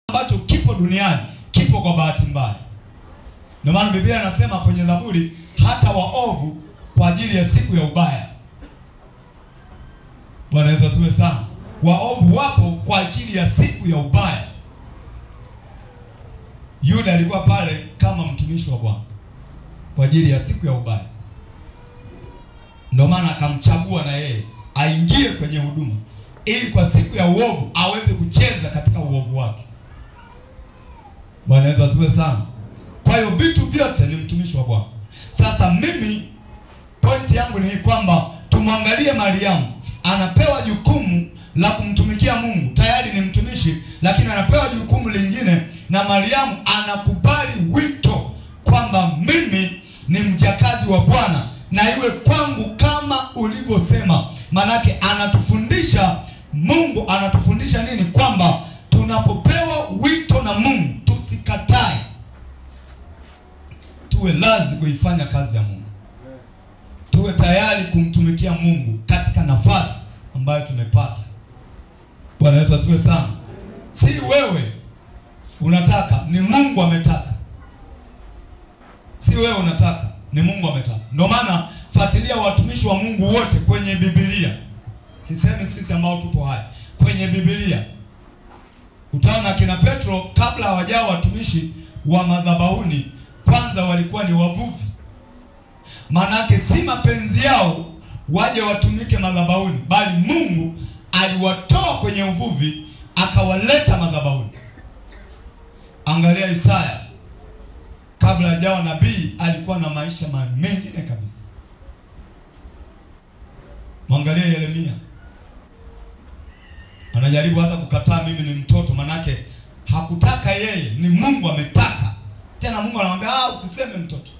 ambacho kipo duniani kipo kwa bahati mbaya. Ndio maana Biblia inasema kwenye Zaburi, hata waovu kwa ajili ya siku ya ubaya. Bwana Yesu asifiwe sana. Waovu wapo kwa ajili ya siku ya ubaya. Yuda alikuwa pale kama mtumishi wa Bwana kwa ajili ya siku ya ubaya. Ndio maana akamchagua na yeye aingie kwenye huduma, ili kwa siku ya uovu aweze kucheza katika uovu wake. Bwana Yesu asifiwe sana. Kwa hiyo vitu vyote ni mtumishi wa Bwana. Sasa mimi pointi yangu ni kwamba tumwangalie Mariamu, anapewa jukumu la kumtumikia Mungu, tayari ni mtumishi, lakini anapewa jukumu lingine, na Mariamu anakubali wito kwamba mimi ni mjakazi wa Bwana na iwe kwangu kama ulivyosema. Manake anatufundisha, Mungu anatufundisha nini? Kwamba tunapopewa wito na Mungu tusikatae, tuwe lazi kuifanya kazi ya Mungu, tuwe tayari kumtumikia Mungu katika nafasi ambayo tumepata. Bwana Yesu asifiwe sana. Si wewe unataka, ni Mungu ametaka. Si wewe unataka, ni Mungu ametaka. Ndio maana fuatilia watumishi wa Mungu wote kwenye Biblia. Sisemi sisi ambao tupo hai. Kwenye Biblia utaona kina Petro kabla hawajao watumishi wa madhabahuni, kwanza walikuwa ni wavuvi. Manake si mapenzi yao waje watumike madhabahuni, bali Mungu aliwatoa kwenye uvuvi akawaleta madhabahuni. Angalia Isaya, kabla hajawa nabii alikuwa na maisha mengine kabisa. Mwangalia Yeremia, anajaribu hata kukataa mimi ni mtoto, manake hakutaka yeye, ni Mungu ametaka. Tena Mungu anamwambia usiseme mtoto,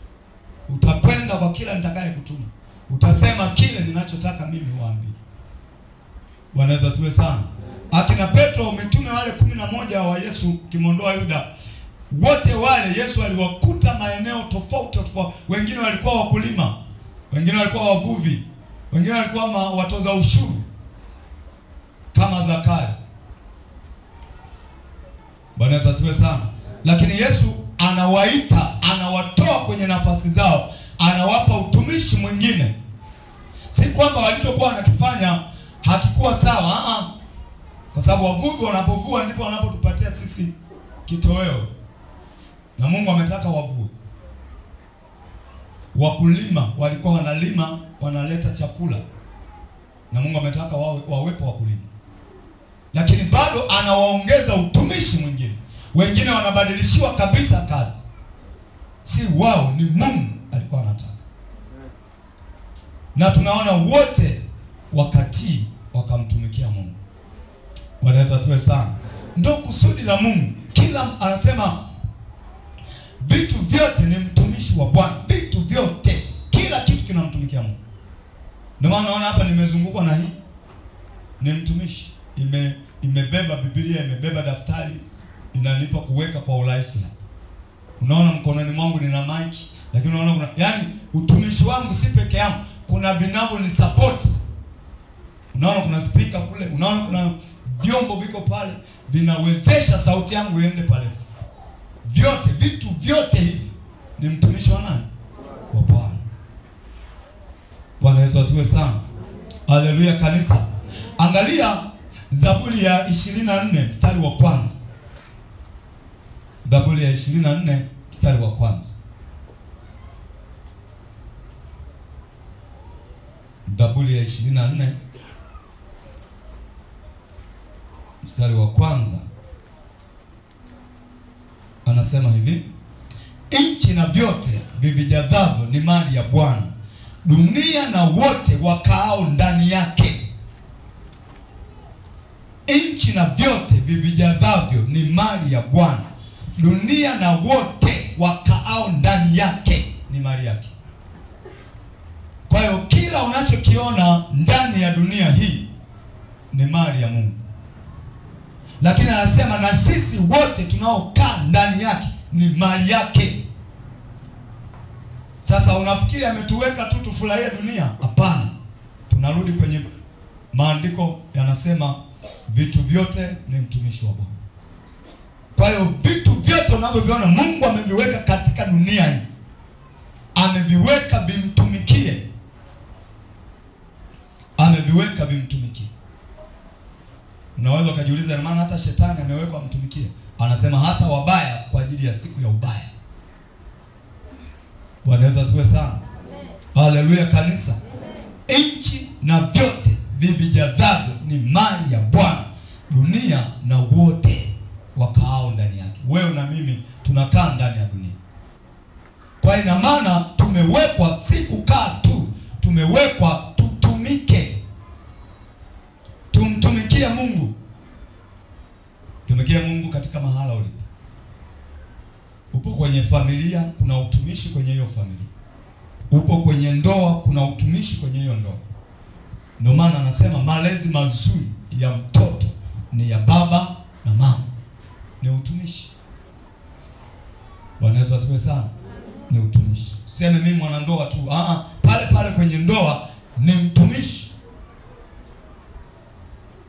utakwenda kwa kila nitakaye kutuma, utasema kile ninachotaka mimi waambie. Bwana Yesu asifiwe sana. Akina Petro, mitume wale 11 wa Yesu kimondoa Yuda, wote wale Yesu aliwakuta maeneo tofauti tofauti. Wengine walikuwa wakulima, wengine walikuwa wavuvi, wengine walikuwa watoza ushuru kama Zakayo. Bwana Yesu asifiwe sana. Lakini Yesu anawaita, anawatoa kwenye nafasi zao, anawapa utumishi mwingine. Si kwamba walichokuwa wanakifanya hakikuwa sawa, kwa sababu wavuvi wanapovua ndipo wanapotupatia sisi kitoweo, na Mungu ametaka wavue. Wakulima walikuwa wanalima, wanaleta chakula, na Mungu ametaka wawepo wakulima. Lakini bado anawaongeza utumishi mwingine. Wengine wanabadilishiwa kabisa kazi, si wao, ni Mungu alikuwa anataka. Na tunaona wote wakati wakamtumikia Mungu. Bwana Yesu asifiwe sana. Ndio kusudi la Mungu. Kila anasema vitu vyote ni mtumishi wa Bwana. Vitu vyote, kila kitu kinamtumikia Mungu. Ndio maana naona hapa nimezungukwa na hii, ni mtumishi. Imebeba Biblia, imebeba daftari, inanipa kuweka kwa urahisi. Unaona mkononi mwangu nina mic, lakini unaona kuna, yani utumishi wangu si peke yangu, kuna vinavyo ni support. Unaona kuna speaker kule, unaona kuna vyombo viko pale vinawezesha sauti yangu iende pale. Vyote, vitu vyote hivi ni mtumishi wa nani? Wa Bwana. Bwana Yesu asifiwe sana. Haleluya kanisa. Angalia Zaburi ya 24 mstari wa kwanza. Zaburi ya 24 mstari wa kwanza. Zaburi ya 24 mstari wa kwanza. Anasema hivi: nchi na vyote vivijazavyo ni mali ya Bwana, dunia na wote wakaao ndani yake. Nchi na vyote vivijazavyo ni mali ya Bwana, dunia na wote wakaao ndani yake ni mali yake. Kwa hiyo kila unachokiona ndani ya dunia hii ni mali ya Mungu. Lakini anasema na sisi wote tunaokaa ndani yake ni mali yake. Sasa unafikiri ametuweka tu tufurahie dunia? Hapana. Tunarudi kwenye maandiko yanasema vitu vyote ni mtumishi wa Bwana. Kwa Kwa hiyo vitu vyote unavyoviona Mungu ameviweka katika dunia hii, ameviweka vimtumikie, ameviweka vimtumikie. Unaweza ukajiuliza, maana hata shetani amewekwa mtumikie? Anasema hata wabaya kwa ajili ya siku ya ubaya. Bwana Yesu asifiwe sana. Haleluya kanisa. Nchi na vyote vivijazavyo ni mali ya Bwana, dunia na wote wakaao ndani yake. Wewe na mimi tunakaa ndani ya dunia. Kwa ina maana tumewekwa si kukaa tu, tumewekwa tutumike. Tumtumikie Mungu. Tumikie Mungu katika mahala ulipo. Upo kwenye familia, kuna utumishi kwenye hiyo familia. Upo kwenye ndoa, kuna utumishi kwenye hiyo ndoa. Ndio maana anasema malezi mazuri ya mtoto ni ya baba na mama. Ni utumishi. Bwana Yesu asifiwe sana. Ni utumishi. Useme mimi mwanandoa tu. Pale pale kwenye ndoa ni mtumishi.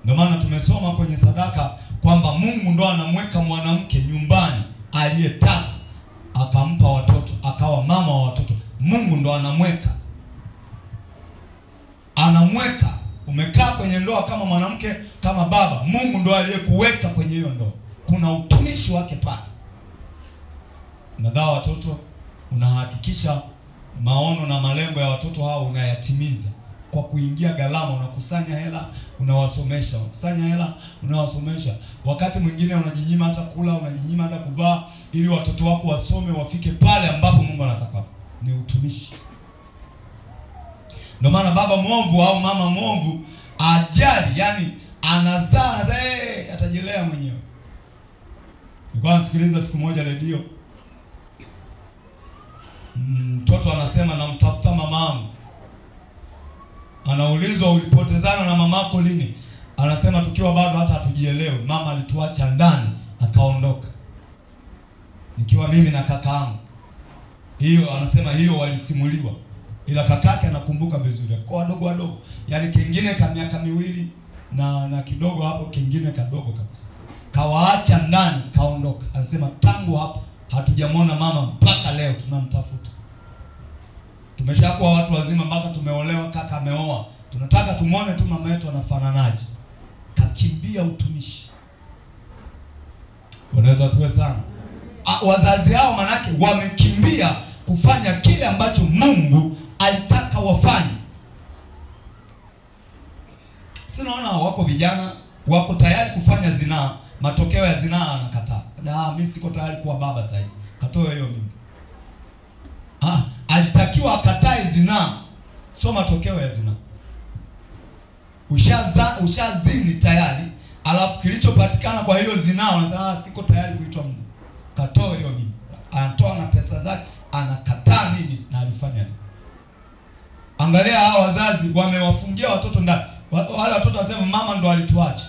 Ndio maana tumesoma kwenye sadaka kwamba Mungu ndo anamweka mwanamke nyumbani aliyetasa, akampa watoto, akawa mama wa watoto. Mungu ndo anamweka. Umekaa kwenye ndoa kama mwanamke, kama baba, Mungu ndo aliyekuweka kwenye hiyo ndoa. Kuna utumishi wake pale. Unazaa watoto, unahakikisha maono na malengo ya watoto hao unayatimiza kwa kuingia gharama, unakusanya hela, unawasomesha, unakusanya hela, unawasomesha. Wakati mwingine unajinyima hata kula, unajinyima hata kuvaa, ili watoto wako wasome, wafike pale ambapo Mungu anataka. Ni utumishi. Ndio maana baba mwovu au mama mwovu ajali, yani anazaa atajilea mwenyewe. Nilikuwa nasikiliza siku moja redio, mtoto anasema namtafuta mamangu. Anaulizwa ulipotezana na mamako lini? Anasema tukiwa bado hata hatujielewe, mama alituacha ndani akaondoka, nikiwa mimi na kakaangu. Hiyo anasema hiyo walisimuliwa, ila kakake anakumbuka vizuri. Kwa wadogo, yani kingine ka miaka miwili na kidogo hapo, kingine kadogo kabisa, kawaacha ndani kaondoka. Anasema tangu hapo hatujamwona mama mpaka leo tunamtafuta. Tumeshakuwa watu wazima, mpaka tumeolewa, kaka ameoa, tunataka tumuone tu mama yetu anafananaje. Kakimbia utumishi. Unaweza asiwe sana. Wazazi hao manake wamekimbia kufanya kile ambacho Mungu alitaka wafanye. Sinaona wako vijana wako tayari kufanya zinaa, matokeo ya zinaa anakataa. Mimi siko tayari kuwa baba sasa. Katoe hiyo mimi. Alitakiwa akatae zinaa, sio matokeo ya zinaa. Ushazini tayari, alafu kilichopatikana kwa hiyo zinaa unasema siko tayari kuitwa Mungu. Katoe hiyo mimi. Anatoa na pesa zake, anakataa nini na alifanya nini? Angalia hao wazazi wamewafungia watoto ndani. Wale watoto wasema mama ndo alituacha.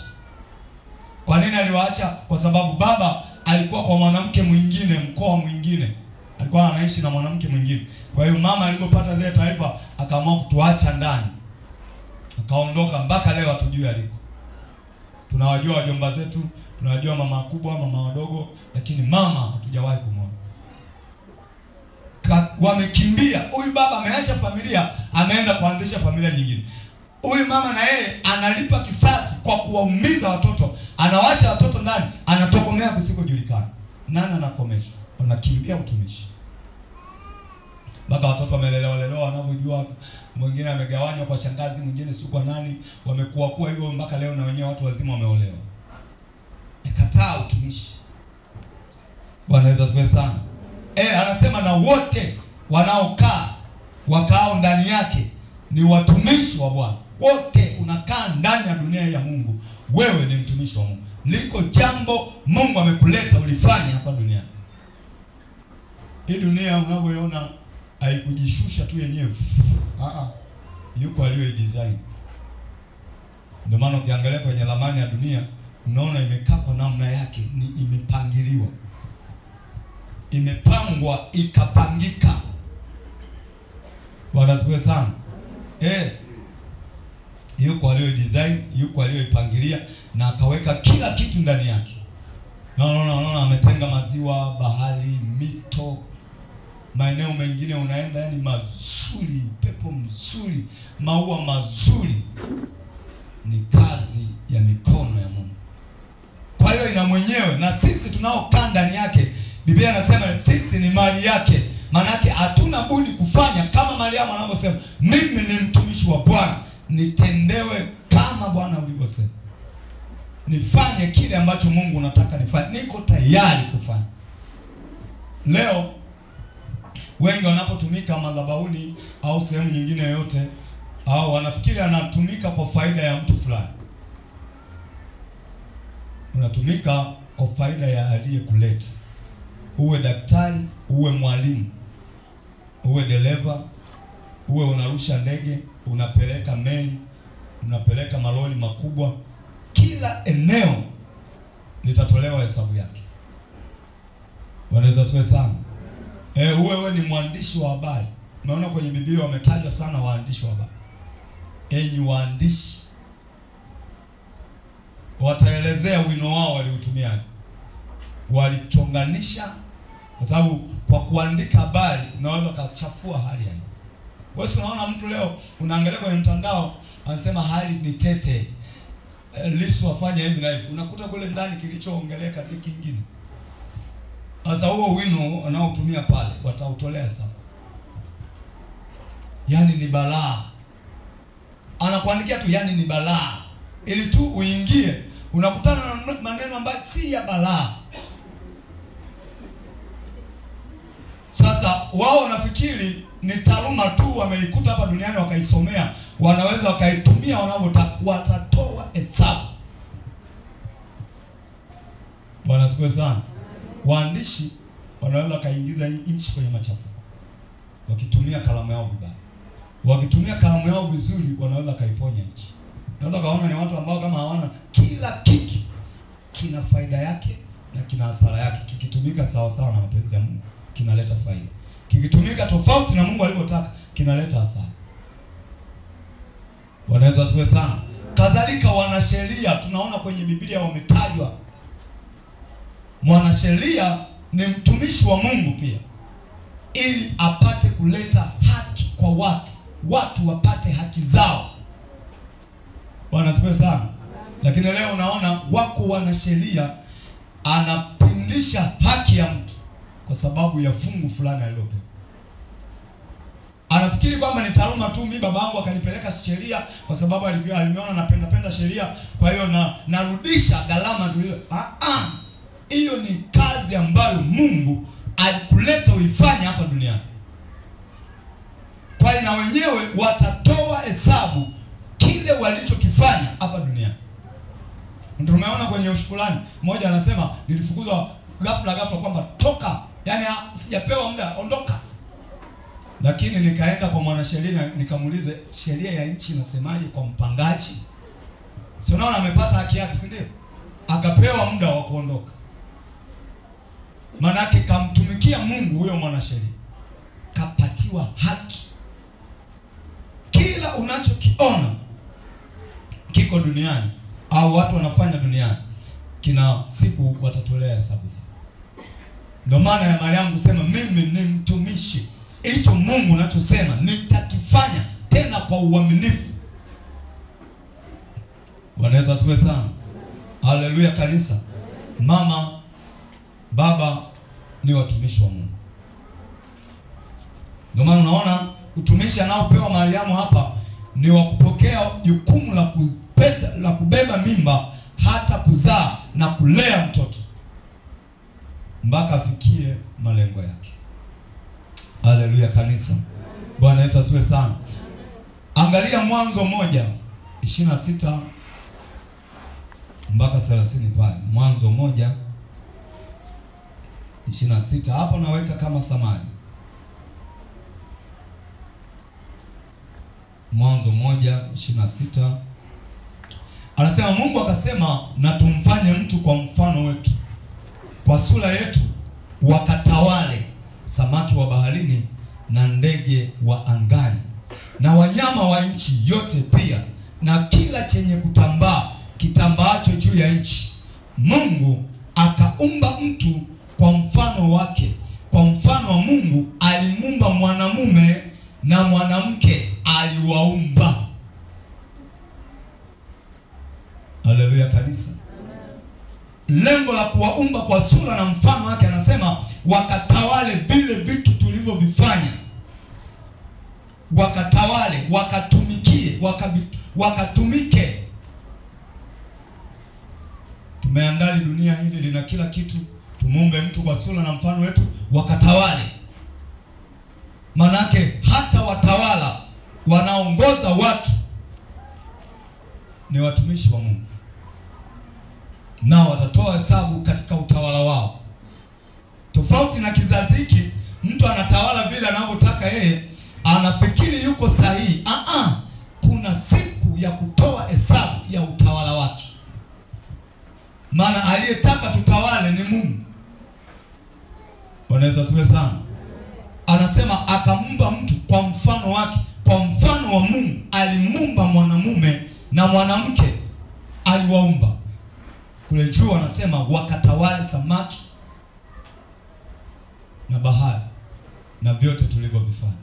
Kwa nini aliwaacha? Kwa sababu baba alikuwa kwa mwanamke mwingine, mkoa mwingine. Alikuwa anaishi na mwanamke mwingine. Kwa hiyo mama alipopata zile taarifa akaamua kutuacha ndani. Akaondoka, mpaka leo hatujui aliko. Tunawajua wajomba zetu, tunawajua mama kubwa, mama wadogo, lakini mama hatujawahi kumwona. Wamekimbia. Huyu baba ameacha familia, ameenda kuanzisha familia nyingine. Huyu mama na yeye analipa kisasi kwa kuwaumiza watoto. Anawaacha watoto ndani, anatokomea kusikojulikana. Nani anakomeshwa? Wanakimbia utumishi. Baba watoto wamelelewa wanavyojua, mwingine amegawanywa kwa shangazi, mwingine si kwa nani, wamekuwa hivyo mpaka leo na wenyewe watu wazima wameolewa. Nikataa utumishi. Bwana Yesu asifiwe sana. Anasema na wote wakaao ndani yake ni watumishi wa Bwana. Wote unakaa ndani ya dunia ya Mungu, wewe ni mtumishi wa Mungu. Liko jambo Mungu amekuleta ulifanya hapa duniani. Hii dunia unavyoiona haikujishusha tu yenyewe. Yuko aliyoidesign. Ndio maana ukiangalia kwenye ramani ya dunia unaona imekaa kwa namna yake, ni imepangiliwa. Imepangwa ikapangika. Bwana asifiwe sana. Yuko aliyoidesign, yuko aliyoipangilia na akaweka kila kitu ndani yake. Naona ametenga maziwa, bahari, mito, maeneo mengine unaenda yani mazuri, pepo mzuri, maua mazuri. Ni kazi ya mikono ya Mungu. Kwa hiyo ina mwenyewe, na sisi tunaokaa ndani yake, Biblia inasema sisi ni mali yake. Maana yake hatuna budi kufanya kama Mariamu anavyosema, mimi ni mtumishi wa Bwana, nitendewe kama Bwana ulivyosema. Nifanye kile ambacho Mungu unataka nifanye. Niko tayari kufanya. Leo wengi wanapotumika madhabahuni au sehemu nyingine yoyote, au wanafikiri anatumika kwa faida ya mtu fulani. Unatumika kwa faida ya aliyekuleta. Uwe daktari, uwe mwalimu, uwe dereva, uwe unarusha ndege, unapeleka meli, unapeleka malori makubwa, kila eneo litatolewa hesabu yake. Wanaweza tuwe sana. Uwe ni mwandishi wa habari. Unaona kwenye Biblia wametajwa sana waandishi wa habari. Enyi waandishi, wataelezea wino wao waliutumia. Walichonganisha, kwa sababu kwa kuandika habari unaweza kuchafua hali ya. Wewe unaona mtu leo unaangalia kwenye mtandao anasema hali ni tete, Lissu afanye hivi na hivi, unakuta kule ndani kilichoongeleka ni kingine. Sasa huo wino wanaotumia pale watautolea sana. Yaani ni balaa. Anakuandikia tu yani ni balaa, ili tu uingie, unakutana na maneno ambayo si ya balaa. Sasa wao wanafikiri ni taaluma tu wameikuta hapa duniani wakaisomea, wanaweza wakaitumia wanavyotaka, watatoa hesabu. Bwana asifiwe sana. Waandishi wanaweza kaingiza nchi kwenye machafuko wakitumia kalamu yao vibaya. Wakitumia kalamu yao vizuri wanaweza kaiponya nchi. Unaweza kaona ni watu ambao kama hawana, kila kitu kina faida yake na kina hasara yake. Kikitumika sawa sawa na mapenzi ya Mungu kinaleta faida. Kikitumika tofauti na Mungu alivyotaka kinaleta hasara. Wanaweza asiwe sana. Kadhalika wanasheria, tunaona kwenye Biblia wametajwa. Mwanasheria ni mtumishi wa Mungu pia, ili apate kuleta haki kwa watu wapate haki zao. Bwana asifiwe sana. Lakini leo unaona wako wanasheria anapindisha haki ya mtu kwa sababu ya fungu fulani alilopewa. Anafikiri kwamba ni taaluma tu, mimi baba yangu akanipeleka sheria kwa sababu aliniona napenda sheria, kwa hiyo narudisha gharama ndio. Hiyo ni kazi ambayo Mungu alikuleta uifanye hapa duniani. Kwa hiyo na wenyewe watatoa hesabu kile walichokifanya hapa duniani. Ndio tumeona kwenye ushukrani, mmoja anasema nilifukuzwa ghafla kwamba toka, yani sijapewa muda, ondoka. Lakini nikaenda kwa mwanasheria nikamuulize sheria ya nchi inasemaje kwa mpangaji? Si unaona amepata haki yake, si ndio? Akapewa muda wa kuondoka. Manake kamtumikia Mungu huyo mwanasheria, kapatiwa haki. Kila unachokiona kiko duniani au watu wanafanya duniani, kina siku watatolea hesabu zao. Ndio maana ya Mariamu kusema mimi ni mtumishi, hicho Mungu anachosema nitakifanya, tena kwa uaminifu. Bwana Yesu asifiwe sana. Haleluya kanisa. Mama, baba ni watumishi wa Mungu. Ndio maana unaona utumishi anaopewa Mariamu hapa ni wa kupokea jukumu la kubeba mimba hata kuzaa na kulea mtoto mpaka afikie malengo yake. Haleluya kanisa. Bwana Yesu asifiwe sana. Angalia Mwanzo 1:26 mpaka 30 pale. Mwanzo 1:26 hapo naweka kama samani. Mwanzo 1:26 anasema Mungu akasema na tumfanye mtu kwa mfano wetu, kwa sura yetu, wakatawale samaki wa baharini na ndege wa angani na wanyama wa nchi yote pia na kila chenye kutambaa kitambaacho juu ya nchi. Mungu akaumba mtu kwa mfano wake, kwa mfano wa Mungu alimuumba mwanamume na mwanamke aliwaumba. Haleluya kanisa. Lengo la kuwaumba kwa sura na mfano wake, anasema wakatawale vile vitu tulivyovifanya, wakatawale, wakatumikie, wakatumike. Tumeandali dunia hili lina kila kitu, tumuumbe mtu kwa sura na mfano wetu, wakatawale. Manake hata watawala wanaongoza watu ni watumishi wa Mungu, nao watatoa hesabu katika utawala wao. Tofauti na kizazi hiki, mtu anatawala vile anavyotaka yeye, anafikiri yuko sahihi. Kuna siku ya kutoa hesabu ya utawala wake, maana aliyetaka tutawale ni Mungu. Bwana Yesu asifiwe sana. Anasema akamuumba mtu kwa mfano wake, kwa mfano wa Mungu alimuumba mwanamume na mwanamke aliwaumba. Kule juu anasema wakatawale samaki na bahari na vyote tulivyovifanya.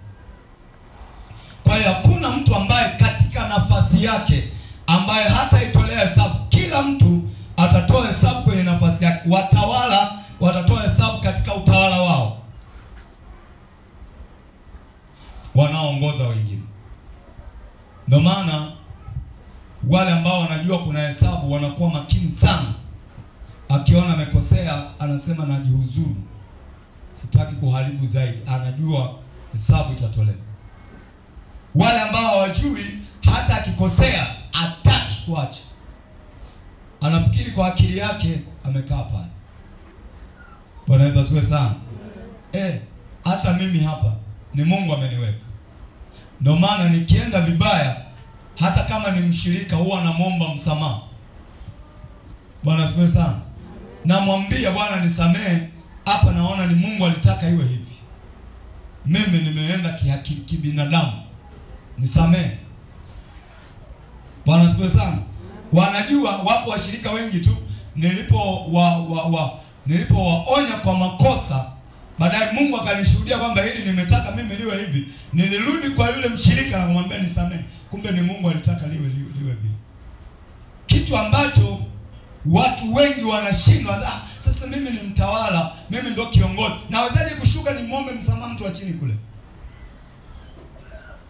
Kwa hiyo hakuna mtu ambaye katika nafasi yake ambaye hata itolea hesabu. Kila mtu atatoa hesabu kwenye nafasi yake. Watawala watatoa hesabu katika utawala wao, wanaoongoza wengine. Ndio maana wale ambao wanajua kuna hesabu wanakuwa makini sana. Akiona amekosea anasema najihuzuru, sitaki kuharibu zaidi. Anajua hesabu itatolewa. Wale ambao hawajui, hata akikosea hataki kuacha, anafikiri kwa akili yake amekaa pale. Bwana Yesu asifiwe sana. Hata mimi hapa ni Mungu ameniweka. Ndio maana nikienda vibaya, hata kama ni mshirika, huwa namuomba msamaha. Bwana asifiwe sana. Namwambia Bwana nisamehe, hapa naona ni Mungu alitaka iwe hivi. Mimi nimeenda kibinadamu, nisamehe. Bwana asifiwe sana. Wanajua wako washirika wengi tu, nilipowaonya kwa makosa, baadaye Mungu akanishuhudia kwamba hili nimetaka mimi liwe hivi, nilirudi kwa yule mshirika na kumwambia nisamehe. Kumbe ni Mungu alitaka liwe hivi. Kitu ambacho watu wengi wanashindwa. Sasa mimi ni mtawala, mimi ndo kiongozi, nawezaje kushuka nimwombe msamaha mtu wa chini kule?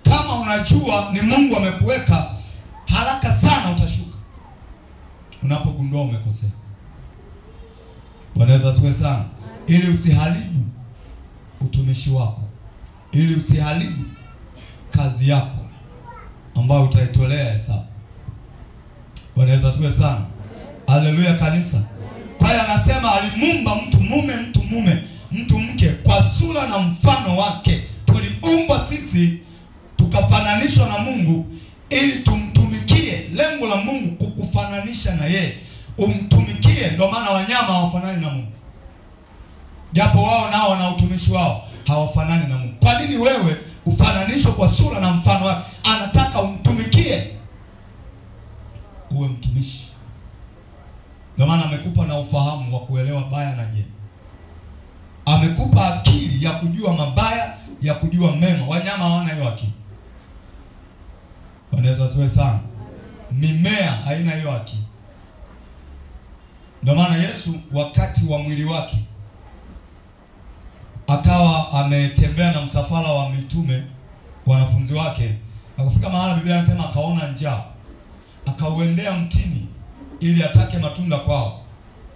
Kama unajua ni Mungu amekuweka, haraka sana utashuka unapogundua umekosea. Bwana Yesu asifiwe sana. Ili usiharibu utumishi wako, ili usiharibu kazi yako ambayo utaitolea hesabu. Bwana Yesu asifiwe sana. Haleluya kanisa. Kwa hiyo anasema alimuumba mtu mume, mtu mke kwa sura na mfano wake. Tuliumbwa sisi tukafananishwa na Mungu ili tumtumikie. Lengo la Mungu kukufananisha na yeye, umtumikie. Ndio maana wanyama hawafanani na Mungu, japo wao nao wana utumishi wao, hawafanani na Mungu. Kwa nini wewe ufananishwe kwa sura na mfano wake? Anataka umtumikie, uwe mtumishi. Ndio maana amekupa na ufahamu wa kuelewa baya na jema. Amekupa akili ya kujua mabaya, ya kujua mema. Wanyama hawana hiyo akili. Bwana Yesu asifiwe sana. Mimea haina hiyo akili. Ndio maana Yesu wakati wa mwili wake akawa ametembea na msafara wa mitume, wanafunzi wake. Akafika mahali Biblia inasema akaona njaa, akauendea mtini ili atake matunda kwao.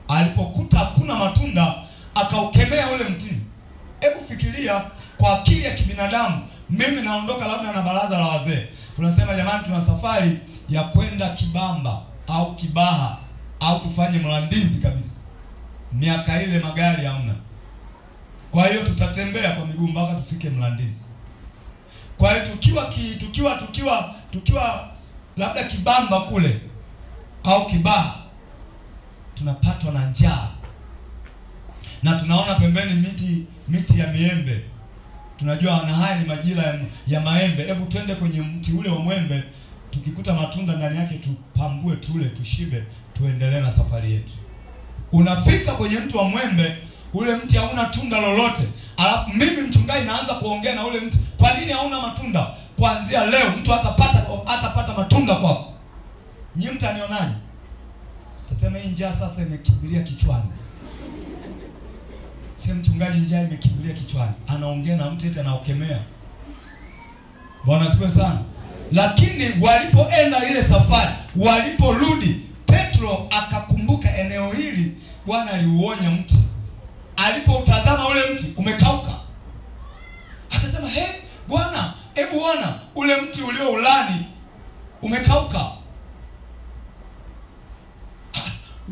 Alipokuta hakuna matunda, akaukemea ule mtini. Hebu fikiria kwa akili ya kibinadamu. Mimi naondoka labda na baraza la wazee, tunasema jamani, tuna safari ya kwenda Kibamba au Kibaha au tufanye Mlandizi kabisa. Miaka ile magari hamna, kwa hiyo tutatembea kwa miguu mpaka tufike Mlandizi. Kwa hiyo tukiwa labda Kibamba kule au Kibaha, tunapatwa na njaa na tunaona pembeni miti ya miembe. Tunajua na haya ni majira ya maembe. Hebu twende kwenye mti ule wa mwembe, tukikuta matunda ndani yake tupambue, tule, tushibe, tuendelee na safari yetu. Unafika kwenye mti wa mwembe, ule mti hauna tunda lolote. Alafu mimi mchungaji naanza kuongea na ule mti, kwa nini hauna matunda? Kuanzia leo mtu hatapata matunda kwako. Nyinyi mtanionaje? Tasema hii njaa sasa imekimbilia kichwani. Sema mchungaji, njaa imekimbilia kichwani. Anaongea na mtu eti anaokemea. Bwana asifiwe sana. Lakini walipoenda ile safari, waliporudi, Petro akakumbuka eneo hili Bwana aliuonya mti. Alipoutazama ule mti umekauka, akasema Bwana, hebu ona ule mti ulio ulani umekauka.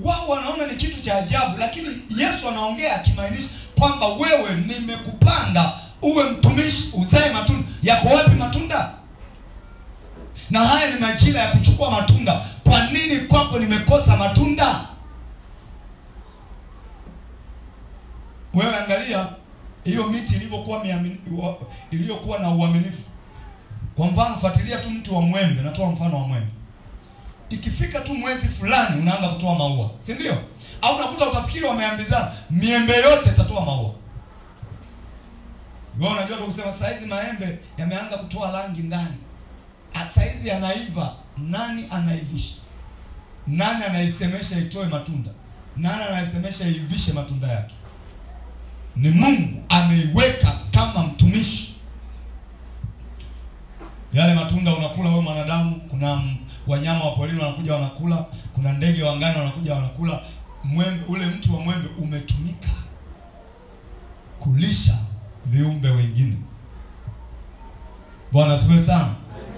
Wao wanaona ni kitu cha ajabu, lakini Yesu anaongea akimaanisha kwamba wewe nimekupanda uwe mtumishi, uzae matunda. Yako wapi matunda? Na haya ni majira ya kuchukua matunda. Kwa nini kwako nimekosa matunda? Wewe angalia hiyo miti iliyokuwa na uaminifu. Kwa mfano, fuatilia tu mti wa mwembe, natoa mfano wa mwembe. Ikifika tu mwezi fulani unaanza kutoa maua, si ndio? Au unakuta utafikiri wameambizana, miembe yote itatoa maua. Wewe unajua kusema saizi maembe yameanza kutoa rangi ndani. Saizi yanaiva, nani anaivisha? Nani anaisemesha itoe matunda? Nani anaisemesha ivishe matunda yake? Ni Mungu ameiweka kama mtumishi. Yale matunda unakula wewe mwanadamu, kuna wanyama wa porini wanakuja wanakula, kuna ndege wa angani wanakuja wanakula. Mwembe, ule mti wa mwembe umetumika kulisha viumbe wengine. Bwana asifiwe sana.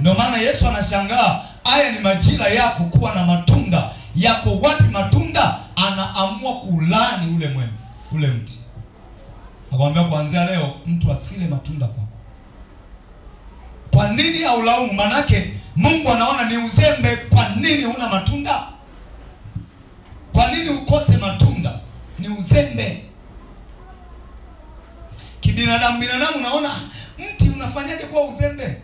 Ndio maana Yesu anashangaa, haya ni majira yako kuwa na matunda. Yako wapi matunda? Anaamua kulani ule mwembe, ule mti. Akamwambia kuanzia leo mtu asile matunda kwako. Kwa nini aulaumu? Manake Mungu anaona ni uzembe. Kwa nini huna matunda? Kwa nini ukose matunda? Ni uzembe. Binadamu unaona mti unafanyaje kwa uzembe?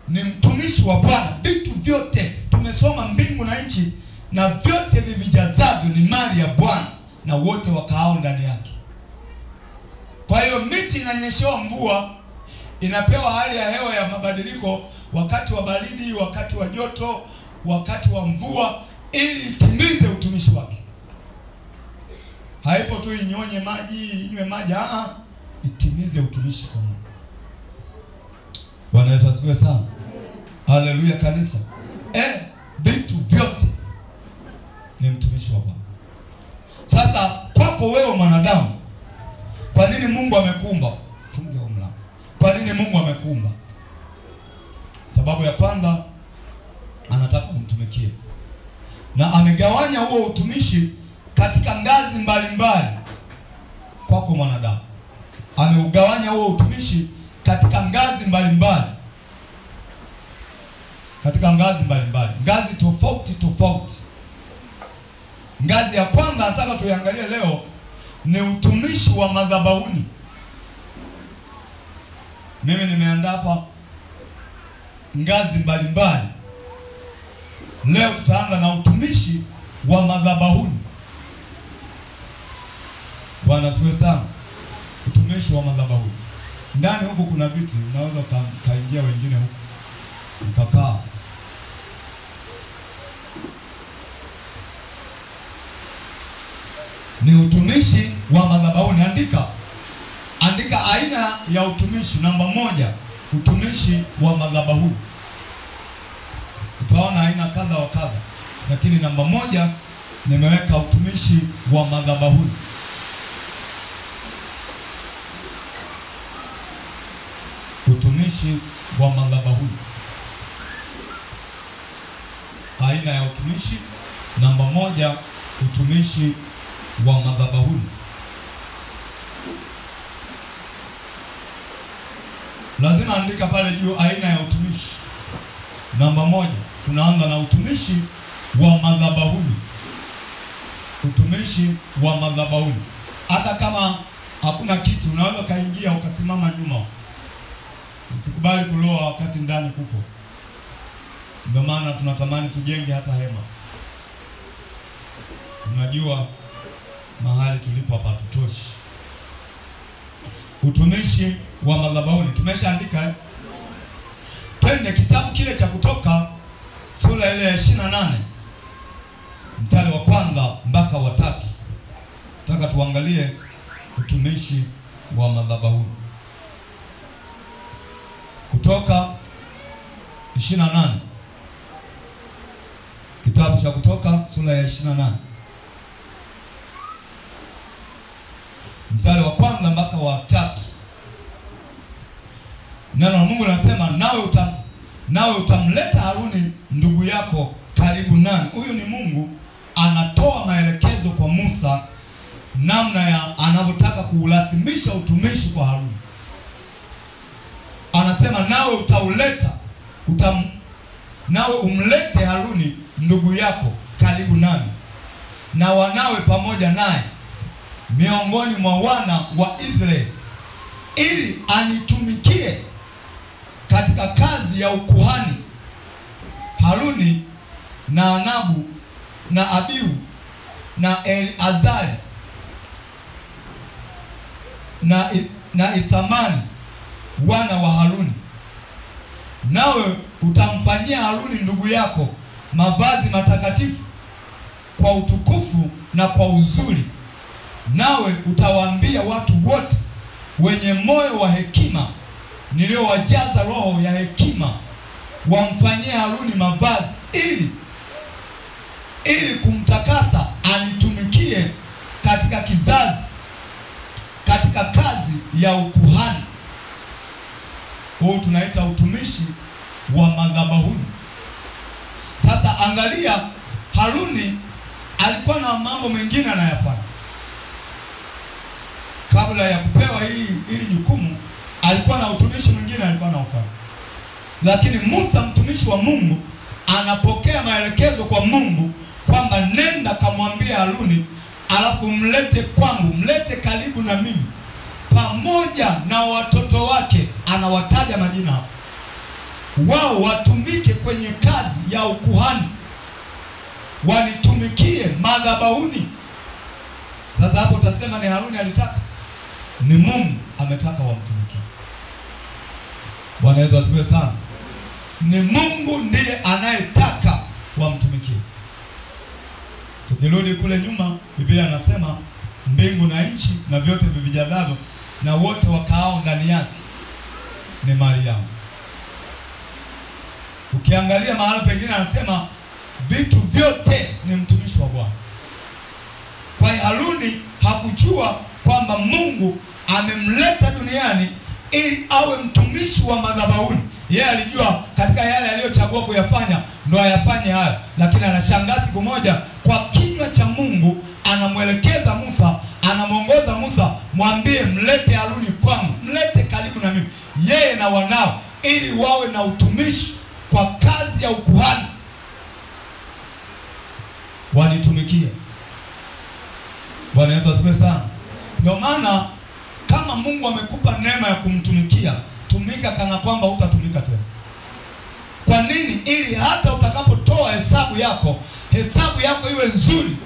Ni mtumishi wa Bwana. Vitu vyote tumesoma, mbingu na nchi na vyote vivijazavyo ni mali ya Bwana, na wote wakaao ndani yake. Kwa hiyo miti inanyeshewa mvua, inapewa hali ya hewa ya mabadiliko, wakati wa baridi, wakati wa joto, wakati wa mvua, ili itimize utumishi wake. Haipo tu inyonye maji, inywe maji, itimize utumishi kwa Mungu. Bwana Yesu asifiwe sana. Haleluya kanisa. Vitu vyote ni mtumishi wa Bwana. Sasa kwako wewe mwanadamu, kwa nini Mungu amekuumba? Funge huo mlango. Kwa nini Mungu amekuumba? Sababu ya kwanza, anataka umtumikie. Na amegawanya huo utumishi katika ngazi mbalimbali. Kwako mwanadamu, ameugawanya huo utumishi katika ngazi mbalimbali. Katika ngazi mbalimbali, ngazi tofauti tofauti. Ngazi ya kwanza nataka tuiangalie leo ni utumishi wa madhabahuni. Mimi nimeandaa hapa ngazi mbalimbali. Leo tutaanza na utumishi wa madhabahuni. Bwana asifiwe sana. Utumishi wa madhabahuni. Ndani huko kuna viti, unaweza kaingia wengine huko mkakaa. Ni utumishi wa madhabahuni. Andika aina ya utumishi. Namba 1, utumishi wa madhabahuni. Utaona aina kadha wa kadha, lakini namba 1 nimeweka utumishi wa madhabahuni. Utumishi wa madhabahuni. Aina ya utumishi namba 1, utumishi wa madhabahuni. Lazima andika pale juu aina ya utumishi. Namba 1, tunaanza na utumishi wa madhabahuni. Utumishi wa madhabahuni. Hata kama hakuna kiti, unaweza kaingia ukasimama nyuma. Usikubali kuloa wakati ndani kupo. Ndio maana tunatamani tujenge hata hema. Unajua mahali tulipo hapatutoshi. Utumishi wa madhabahuni tumeshaandika. Twende kitabu kile cha Kutoka sura ile ya 28 mstari wa 1 mpaka wa 3. Nataka tuangalie utumishi wa madhabahuni. Kutoka 28, kitabu cha Kutoka sura ya 28 mstari wa 1 mpaka wa 3. Neno la Mungu linasema, nawe utamleta Haruni ndugu yako karibu nami. Huyu ni Mungu anatoa maelekezo kwa Musa namna ya anavyotaka kuulazimisha utumishi kwa Haruni. Anasema nawe umlete Haruni ndugu yako karibu nami na wanawe pamoja naye miongoni mwa wana wa Israeli, ili anitumikie katika kazi ya ukuhani. Haruni na Anabu na Abiu na Eleazari na Ithamani wana wa Haruni. Nawe utamfanyia Haruni ndugu yako mavazi matakatifu kwa utukufu na kwa uzuri. Nawe utawaambia watu wote wenye moyo wa hekima niliowajaza roho ya hekima wamfanyie Haruni mavazi ili kumtakasa, anitumikie katika kazi ya ukuhani. Huu tunaita utumishi wa madhabahuni. Sasa angalia, Haruni alikuwa na mambo mengine anayafanya kabla ya kupewa hili jukumu. Alikuwa na utumishi mwingine alikuwa anaufanya, lakini Musa mtumishi wa Mungu anapokea maelekezo kwa Mungu kwamba nenda kamwambia Haruni, alafu mlete kwangu, mlete karibu na mimi pamoja na watoto wake. Anawataja majina hapo, wao watumike kwenye kazi ya ukuhani, wanitumikie madhabahuni. Sasa hapo utasema ni Haruni alitaka? Ni Mungu ametaka wamtumikie. Bwana Yesu asifiwe sana. Ni Mungu ndiye anayetaka wamtumikie. Tukirudi kule nyuma, Biblia inasema mbingu na nchi na vyote vivijazavyo na wote wakaao ndani yake ni mali yao. Ukiangalia mahali pengine anasema vitu vyote ni mtumishi wa Bwana. Kwa hiyo Haruni hakujua kwamba Mungu amemleta duniani ili awe mtumishi wa madhabahuni. Yeye alijua katika yale aliyochagua kuyafanya ndo ayafanye haya, lakini anashangaa siku moja kwa kinywa cha Mungu anamwelekeza Musa, anamwongoza Musa, mwambie mlete Haruni kwangu, mlete karibu na mimi, yeye na wanao, ili wawe na utumishi kwa kazi ya ukuhani, wanitumikie. Bwana Yesu asifiwe sana. Ndio maana kama Mungu amekupa neema ya kumtumikia, tumika kana kwamba hutatumika tena. Kwa nini? Ili hata utakapotoa hesabu yako iwe nzuri,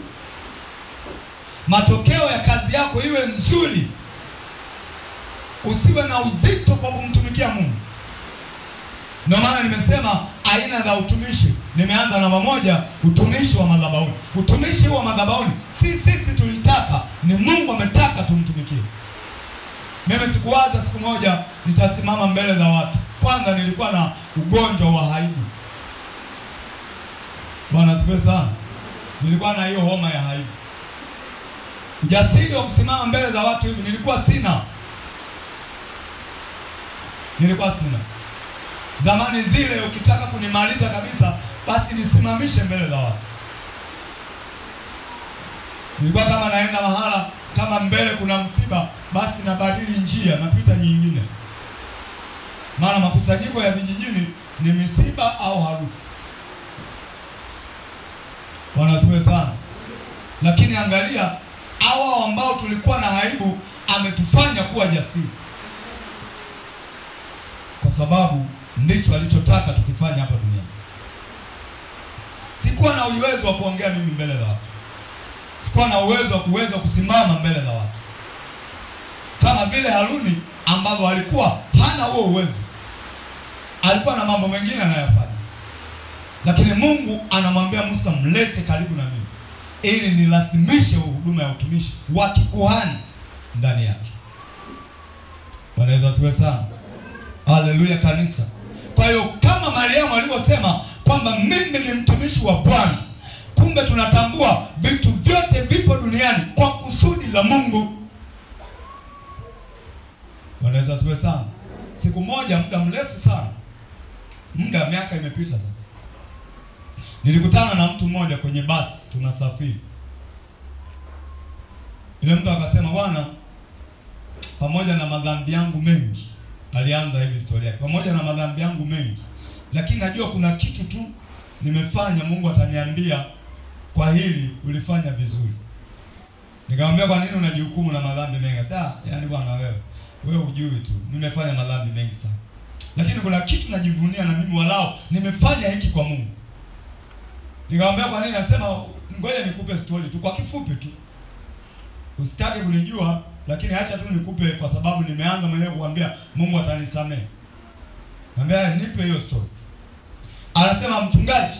matokeo ya kazi yako iwe nzuri, usiwe na uzito kwa kumtumikia Mungu. Ndio maana nimesema aina za utumishi. Nimeanza namba 1, utumishi wa madhabahuni. Utumishi wa madhabahuni si sisi tulitaka, ni Mungu ametaka tumtumikie. Mimi sikuwaza siku moja nitasimama mbele za watu. Kwanza nilikuwa na ugonjwa wa haibu. Bwana asifiwe sana. Nilikuwa na hiyo homa ya haibu. Ujasiri wa kusimama mbele za watu hivi nilikuwa sina. Zamani zile ukitaka kunimaliza kabisa, basi nisimamishe mbele za watu. Nilikuwa kama naenda mahala, kama mbele kuna msiba, basi nabadili njia, napita nyingine. Maana makusanyiko ya vijijini ni misiba au harusi. Bwana asifiwe sana. Lakini angalia, hao ambao tulikuwa na aibu ametufanya kuwa jasiri, kwa sababu ndicho alichotaka tukifanya hapa duniani. Sikuwa na uwezo wa kuongea mimi mbele za watu, sikuwa na uwezo wa kuweza kusimama mbele za watu kama vile Haruni ambavyo alikuwa hana huo uwezo. Alikuwa na mambo mengine anayofanya, lakini Mungu anamwambia Musa, mlete karibu na mimi ili nilazimishe huduma ya utumishi wa kikuhani ndani yake. Bwana Yesu asifiwe sana. Haleluya kanisa. Kwa hiyo kama Mariamu alivyosema kwamba mimi ni mtumishi wa Bwana, kumbe tunatambua vitu vyote vipo duniani kwa kusudi la Mungu. Bwana Yesu asifiwe sana. Siku moja, muda mrefu sana, muda miaka imepita sasa, nilikutana na mtu mmoja kwenye basi tunasafiri. Yule mtu akasema, bwana, pamoja na madhambi yangu mengi, alianza hivi historia, pamoja na madhambi yangu mengi, lakini najua kuna kitu tu nimefanya, Mungu ataniambia kwa hili ulifanya vizuri. Nikamwambia, kwa nini unajihukumu na madhambi mengi? Sasa yani bwana, wewe hujui tu, nimefanya madhambi mengi sana, lakini kuna kitu najivunia na mimi, walao nimefanya hiki kwa Mungu. Nikamwambia, kwa nini? Nasema, ngoja nikupe story tu kwa kifupi tu, usitake kunijua, lakini acha tu nikupe, kwa sababu nimeanza mwenyewe kuambia Mungu atanisamehe. Niambia, nipe hiyo story. Anasema, mchungaji,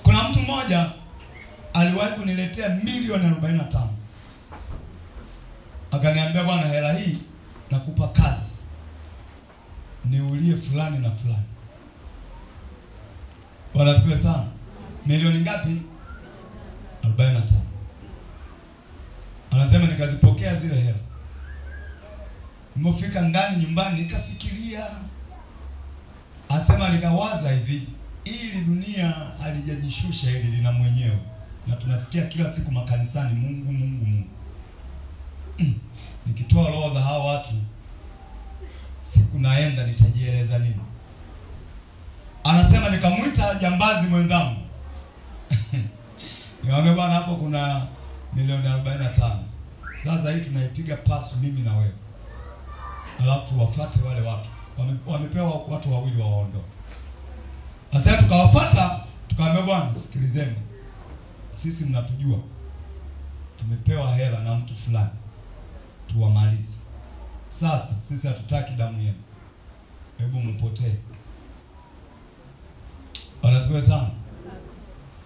kuna mtu mmoja aliwahi kuniletea milioni 45. Akaniambia, bwana, hela hii nakupa kazi, niulie fulani na fulani. Bwana asifiwe sana. Milioni ngapi? 45. Anasema nikazipokea zile hela. Nimefika ndani nyumbani nikafikiria. Asema nikawaza hivi, ili dunia halijajishusha, ili lina mwenyewe. Na tunasikia kila siku makanisani Mungu Mungu Mungu. Nikitoa roho za hao watu, siku naenda nitajieleza nini? Anasema nikamwita jambazi mwenzangu. Nikamwambia, bwana, hapo kuna milioni 45. Sasa hii tunaipiga pasu mimi na wewe, alafu wafuate wale watu. Wamepewa watu wawili waondoe. Sasa tukawafuata, tukamwambia, bwana, sikilizeni, sisi mnatujua, tumepewa hela na mtu fulani, tuwamalize. Sasa sisi hatutaki damu yenu, hebu mpotee. Wanasiwe sana.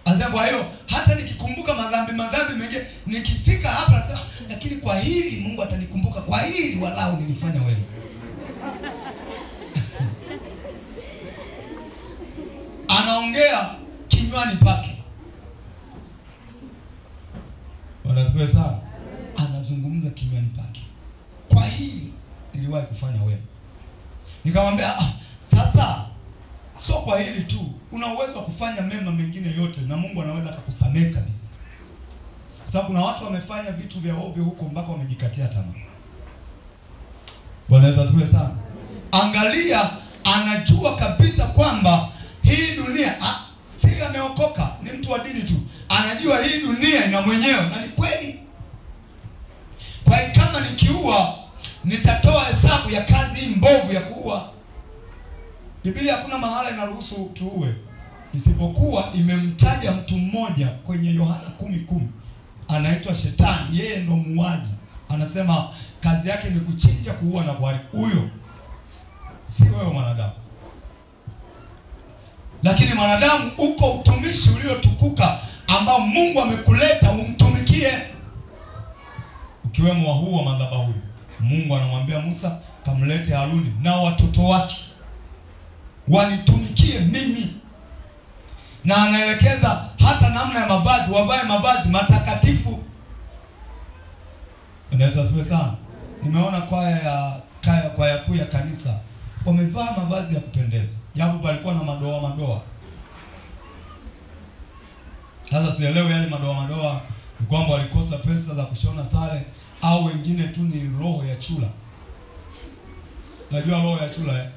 Asa, kwa hiyo hata nikikumbuka madhambi mengi, nikifika hapa nasema, lakini kwa hili Mungu atanikumbuka, kwa hili walau nilifanya wewe. Anaongea kinywani pake. Wanasiwe sana. Anazungumza kinywani pake, kwa hili niliwahi kufanya wewe. Nikamwambia, sasa sio kwa hili tu, una uwezo wa kufanya mema mengine yote, na Mungu anaweza kukusamehe kabisa. Kwa sababu kuna watu wamefanya vitu vya ovyo huko mpaka wamejikatia tamaa. Bwana Yesu asifiwe sana. Angalia, anajua kabisa kwamba hii dunia si ameokoka, ni mtu wa dini tu. Anajua hii dunia ina mwenyewe, na ni kweli. Kwa hiyo kama nikiua, nitatoa hesabu ya kazi hii mbovu ya kuua. Biblia hakuna mahala inaruhusu tuue, isipokuwa imemtaja mtu mmoja kwenye Yohana 10:10. Anaitwa Shetani, yeye ndo muuaji. Anasema kazi yake ni kuchinja, kuua na kuharibu. Huyo si wewe mwanadamu. Lakini mwanadamu, uko utumishi uliotukuka ambao Mungu amekuleta umtumikie, ukiwemo wa huu wa madhabahu. Mungu anamwambia Musa, kamlete Haruni na watoto wake wanitumikie mimi, na anaelekeza hata namna ya mavazi, wavae mavazi matakatifu. Yesu asifiwe sana. Nimeona kwaya kuu ya kanisa wamevaa mavazi ya kupendeza, japo palikuwa na madoa. Sasa sielewi yale madoa ni kwamba walikosa pesa za kushona sare, au wengine tu ni roho ya chula. Najua roho ya chula,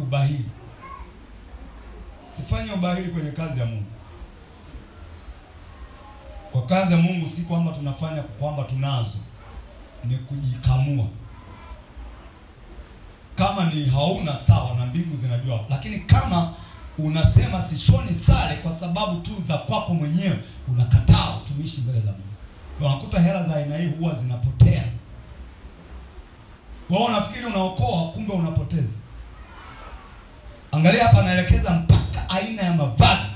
ubahili. Sifanye ubahili kwenye kazi ya Mungu. Kwa kazi ya Mungu si kwamba tunafanya kwamba tunazo, ni kujikamua. Kama ni hauna, sawa, na mbingu zinajua. Lakini kama unasema sishoni sare kwa sababu tu za kwako mwenyewe, unakataa utumishi mbele za Mungu. Unakuta hela za aina hii huwa zinapotea. Wewe unafikiri unaokoa, kumbe unapoteza. Angalia hapa, anaelekeza mpaka aina ya mavazi.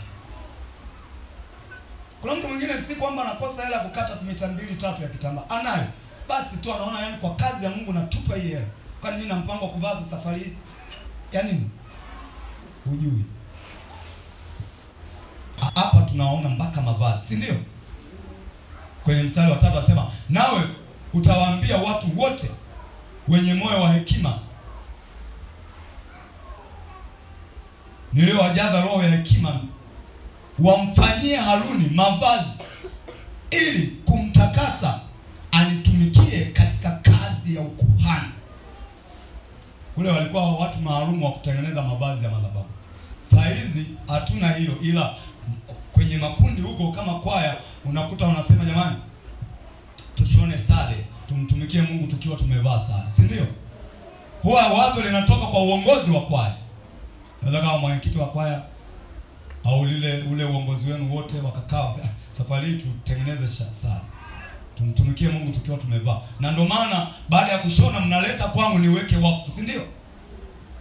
Kuna mtu mwingine si kwamba anakosa hela kukata mita 2-3 ya kitambaa. Anayo. Basi tu anaona yani kwa kazi ya Mungu natupa hii hela. Kwani mimi na mpango wa kuvaa safari hizi? Yaani hujui. Hapa tunaona mpaka mavazi, si ndio? Kwenye mstari wa 3 anasema, nawe utawaambia watu wote wenye moyo wa hekima niliowajaza roho ya hekima, wamfanyie Haruni mavazi ili kumtakasa anitumikie katika kazi ya ukuhani. Kule walikuwa watu maalum wa kutengeneza mavazi ya madhabahu. Saa hizi hatuna hiyo, ila kwenye makundi huko kama kwaya unakuta unasema jamani, tushone sare tumtumikie Mungu tukiwa tumevaa sare, si ndio? Huwa wazo linatoka kwa uongozi wa kwaya. Naweza kama mwenyekiti wa kwaya au ule uongozi wenu wote wakakaa, safari hii tutengeneze sare tumtumikie Mungu tukiwa tumevaa. Na ndio maana baada ya kushona mnaleta kwangu niweke wakfu, si ndio?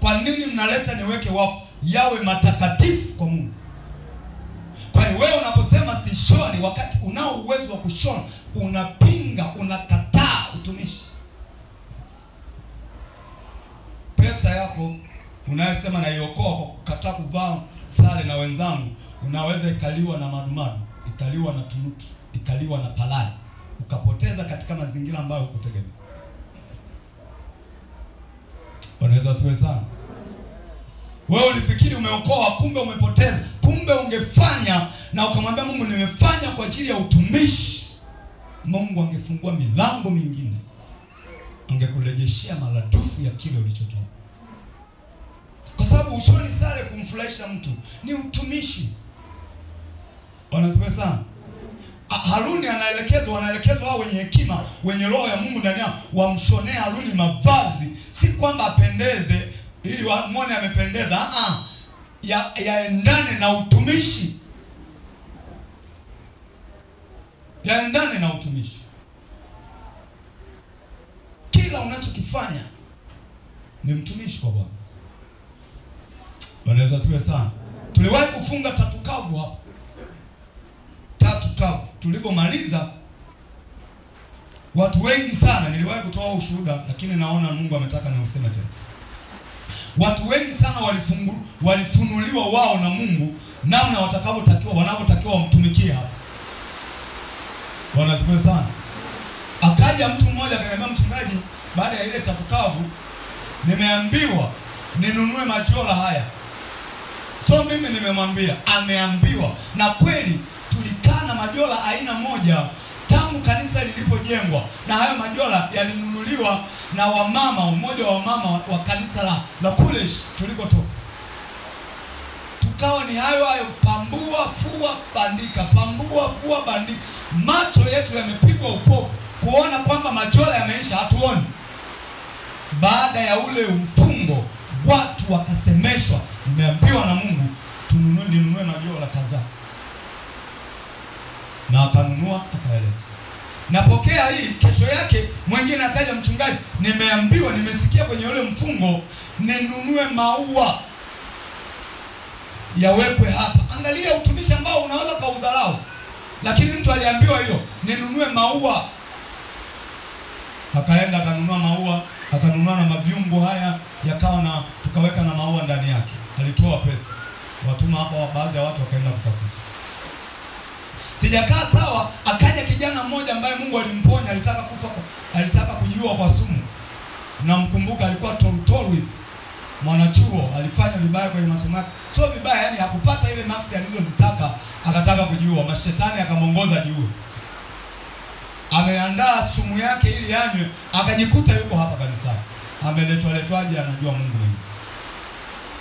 Kwa nini mnaleta niweke wakfu? Yawe matakatifu kwa Mungu. Kwa hiyo wewe unaposema sishoni wakati unao uwezo wa kushona, unapinga, unakataa utumishi. Pesa yako unayosema naiokoa kwa kukataa kuvaa sare na wenzangu, unaweza ikaliwa na madumadu, ikaliwa na tunutu, ikaliwa na palali, ukapoteza katika mazingira ambayo hukutegemea. Wanaweza wasiwe sana. Wewe ulifikiri umeokoa, kumbe umepoteza. Kumbe ungefanya na ukamwambia Mungu, nimefanya kwa ajili ya utumishi, Mungu angefungua milango mingine, angekurejeshea maradufu ya kile ulichotoa. Kwa sababu ushoni sare kumfurahisha mtu ni utumishi. Wanasikia sana. Haruni wanaelekezwa hao wenye hekima, wenye roho ya Mungu ndani yao, wamshonee Haruni mavazi, si kwamba apendeze ili muone amependeza, yaendane na utumishi. Yaendane na utumishi. Kila unachokifanya ni mtumishi kwa Bwana. Bwana Yesu asifiwe sana. Tuliwahi kufunga tatu kavu hapa. Tatu kavu. Tulipomaliza watu wengi sana, niliwahi kutoa ushuhuda lakini naona Mungu ametaka niuseme tena. Watu wengi sana walifunuliwa wao na Mungu namna wanavyotakiwa wamtumikie hapa. Bwana asifiwe sana. Akaja mtu mmoja akaniambia, mchungaji, baada ya ile tatu kavu nimeambiwa ninunue majola haya. So mimi nimemwambia, ameambiwa. Na kweli tulikaa na majola aina moja tangu kanisa lilipojengwa, na hayo majola yalinunuliwa na wamama, mmoja wa wamama wa kanisa la kule tulikotoka. Tukawa ni hayo pambua fua bandika, pambua fua bandika. Macho yetu yamepigwa upofu kuona kwamba majola yameisha, hatuoni. Baada ya ule mfungo watu wakasemeshwa, nimeambiwa na Mungu ninunue majola kadhaa. Na akanunua akaeleta. Napokea hii, kesho yake mwingine akaja, mchungaji, nimeambiwa, nimesikia kwenye ule mfungo ninunue maua yawekwe hapa. Angalia utumishi ambao unaweza kaudharau, lakini mtu aliambiwa hiyo, ninunue maua. Akaenda akanunua maua, akanunua na mavyungu haya yakawa na tukaweka na maua ndani yake. Alitoa pesa. Watuma hapa baadhi ya watu wakaenda kutafuta. Sijakaa sawa, akaja kijana mmoja ambaye Mungu alimponya, alitaka kufa, alitaka kujiua kwa sumu. Namkumbuka alikuwa torutoro, mwanachuo, alifanya vibaya kwenye masomo yake. Sio vibaya, yani hakupata ile maksi alizozitaka, akataka kujiua. Mashetani akamongoza jiue. Ameandaa sumu yake ili anywe, akajikuta yuko hapa kanisani. Ameletwaje, anajua Mungu ni.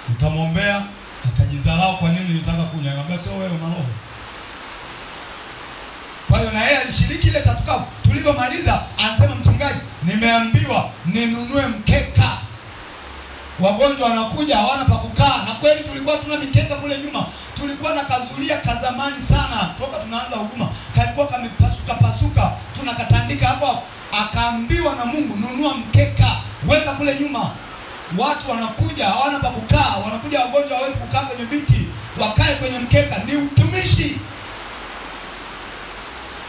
Nikamwombea, akajidharau, kwa nini nilitaka kunywa? Nikamwambia sio wewe, una roho. Kwa hiyo na yeye alishiriki ile tatu kavu. Tulipomaliza anasema, mchungaji, nimeambiwa ninunue mkeka wagonjwa wanakuja hawana pa kukaa. Na kweli tulikuwa tuna mikeka kule nyuma, tulikuwa na kazulia kazamani sana, toka tunaanza huduma, kalikuwa kamepasuka pasuka, tunakatandika hapo. Akaambiwa na Mungu, nunua mkeka, weka kule nyuma. Watu wanakuja hawana pa kukaa, wanakuja wagonjwa hawezi kukaa kwenye viti, wakae kwenye mkeka. Ni utumishi.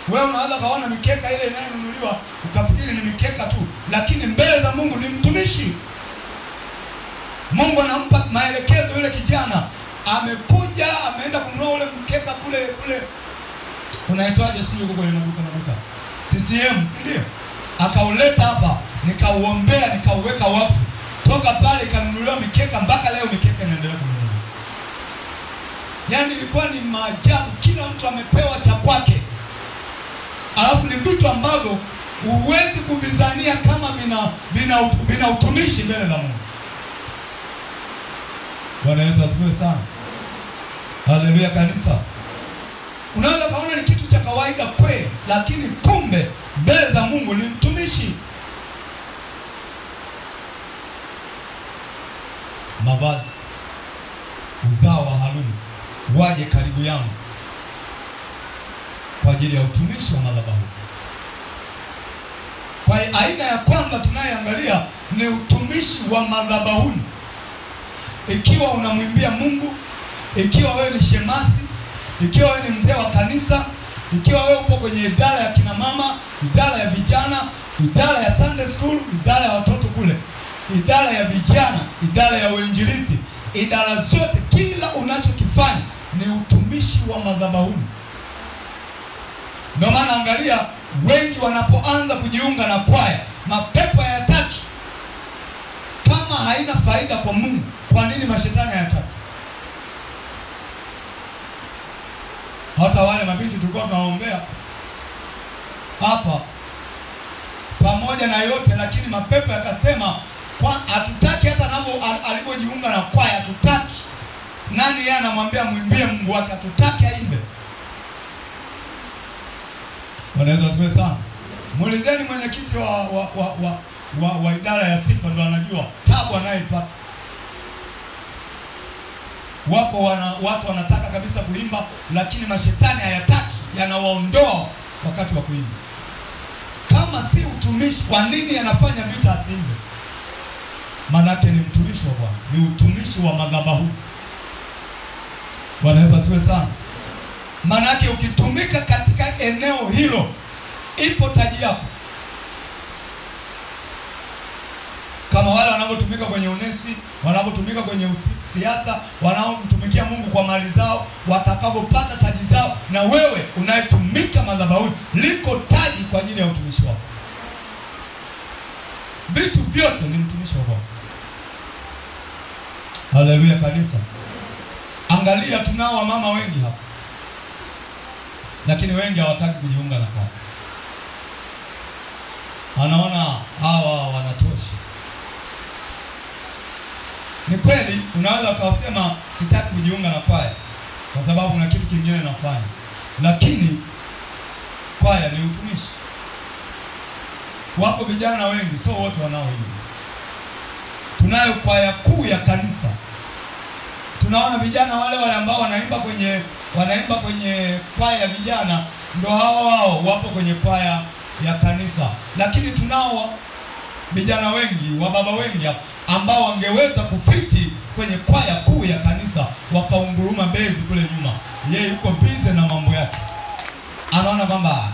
Wewe unaweza kaona mikeka ile inayonunuliwa ukafikiri ni mikeka tu, lakini mbele za Mungu ni mtumishi. Mungu anampa maelekezo yule kijana. Amekuja, ameenda kununua ule mkeka kule unaitwaje, sio huko kwenye maduka CCM, si ndio? Akauleta hapa, nikauombea, nikauweka wakfu. Toka pale kanunuliwa mikeka, mpaka leo mikeka inaendelea kununuliwa. Yaani ilikuwa ni maajabu, kila mtu amepewa cha kwake. Alafu ni vitu ambavyo huwezi kuvizania kama vina utumishi mbele za Mungu. Bwana Yesu asifiwe sana. Haleluya kanisa. Unaweza kaona ni kitu cha kawaida kweli, lakini kumbe mbele za Mungu ni mtumishi. Mavazi, uzao wa Haruni waje karibu yangu kwa ajili ya utumishi wa madhabahu. Kwa aina ya kwanza tunayoangalia ni utumishi wa madhabahuni. Ikiwa unamwimbia Mungu, ikiwa wewe ni shemasi, ikiwa wewe ni mzee wa kanisa, ikiwa wewe upo kwenye idara ya kina mama, idara ya vijana, idara ya Sunday school, idara ya watoto kule, idara ya vijana, idara ya uinjilisti, idara zote, kila unachokifanya ni utumishi wa madhabahuni. Ndio maana angalia, wengi wanapoanza kujiunga na kwaya, mapepo hayataki. Kama haina faida kwa Mungu, kwa nini mashetani hayataki? Hata wale mabinti tulikuwa tunaombea hapa, pamoja na yote, lakini mapepo yakasema kwa hatutaki. Hata nabo alipojiunga na kwaya hatutaki. Nani yeye anamwambia mwimbie Mungu wake? Hatutaki aimbe. Wanaweza wasiwe sana. Muulizeni mwenyekiti wa idara ya sifa, ndo anajua tabu anayoipata. Watu wanataka kabisa kuimba, lakini mashetani hayataki, yanawaondoa wakati wa kuimba. Kama si utumishi, kwa nini yanafanya vita asimbe? Manake ni mtumishi wa Bwana, ni utumishi wa madhabahu. Wanaweza wasiwe sana. Manake ukitumika katika eneo hilo, ipo taji yako. Kama wale wanapotumika kwenye unesi, wanapotumika kwenye siasa, wanaomtumikia Mungu kwa mali zao, watakapopata taji zao, na wewe unayetumika madhabahuni, liko taji kwa ajili ya utumishi wako. Vitu vyote ni mtumishi wa Bwana. Haleluya kanisa. Angalia, tunao wamama wengi hapa, lakini wengi hawataki kujiunga na kwaya. Anaona hawa wanatosha. Ni kweli unaweza ukasema sitaki kujiunga na kwaya kwa sababu kuna kitu kingine nafanya, lakini kwaya ni utumishi. Wako vijana wengi, sio wote wanaoimba. Tunayo kwaya kuu ya kanisa. Tunaona vijana wale ambao wanaimba kwenye kwaya ya vijana, ndio hao wapo kwenye kwaya ya kanisa. Lakini tunao vijana wengi, wababa wengi ambao wangeweza kufiti kwenye kwaya kuu ya kanisa, wakaunguruma bezi kule nyuma. Yeye yuko busy na mambo yake, anaona kwamba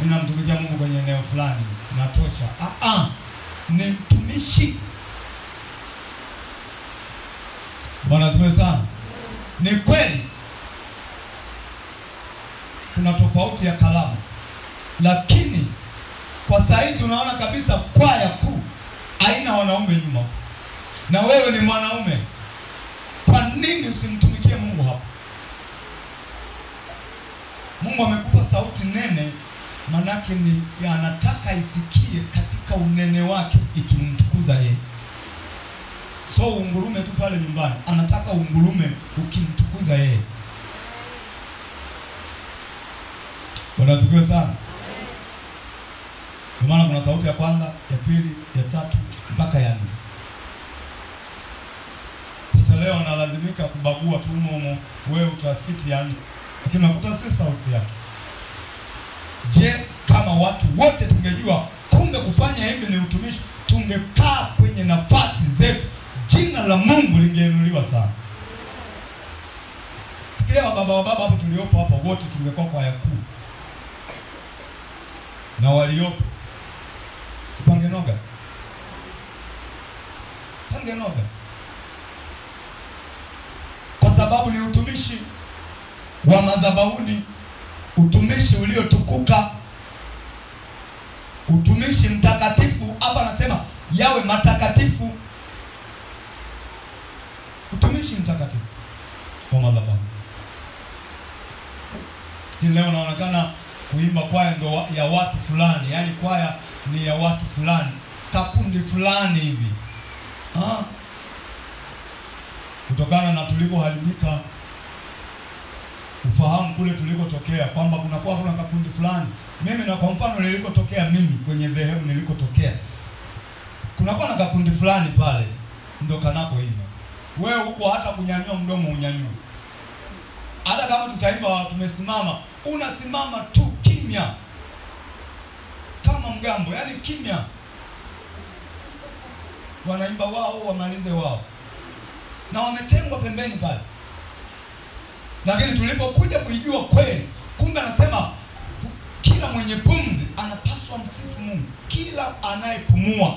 ninamtumikia Mungu kwenye eneo fulani, natosha. Ni mtumishi. Bwana asifiwe sana. Ni kweli kuna tofauti ya kalamu, lakini kwa saizi unaona kabisa kwaya kuu haina wanaume nyuma, na wewe ni mwanaume. Kwa nini usimtumikie Mungu hapa? Mungu amekupa sauti nene, manake ni anataka isikie katika unene wake, ikimtukuza yeye. So ungurume tu pale nyumbani, anataka ungurume ukimtukuza yeye. Bwana asifiwe sana. Kwa maana kuna sauti ya kwanza, ya pili, ya tatu mpaka ya nne. leo analazimika kubagua tu humo, wewe utafiti yani, lakini unakuta si sauti yake. Je, kama watu wote tungejua kumbe kufanya hivi ni utumishi, tungekaa kwenye nafasi zetu, jina la Mungu lingeinuliwa sana. Fikiria baba hapo tuliopo hapa wote tungekuwa kwa yakuu na waliopo, sipange noga, pange noga, kwa sababu ni utumishi wa madhabahuni, utumishi uliotukuka, utumishi mtakatifu. Hapa anasema yawe matakatifu, utumishi mtakatifu wa madhabahu. Leo naonekana kuimba kwaya ndo ya watu fulani, yani kwaya ni ya watu fulani, kakundi fulani hivi. Kutokana na tulivyoharibika ufahamu kule tulikotokea, kwamba kuna kakundi fulani. Mimi na kwa mfano nilikotokea mimi, kwenye dhehebu nilikotokea, kunakuwa na kakundi fulani pale ndo kanako imba. Wewe huko hata kunyanyua mdomo unyanyua. Hata kama tutaimba tumesimama, unasimama tu kimya kama mgambo, yani kimya. Wanaimba wao wamalize wao, na wametengwa pembeni pale. Lakini tulipokuja kuijua kweli, kumbe anasema kila mwenye pumzi anapaswa msifu Mungu, kila anayepumua.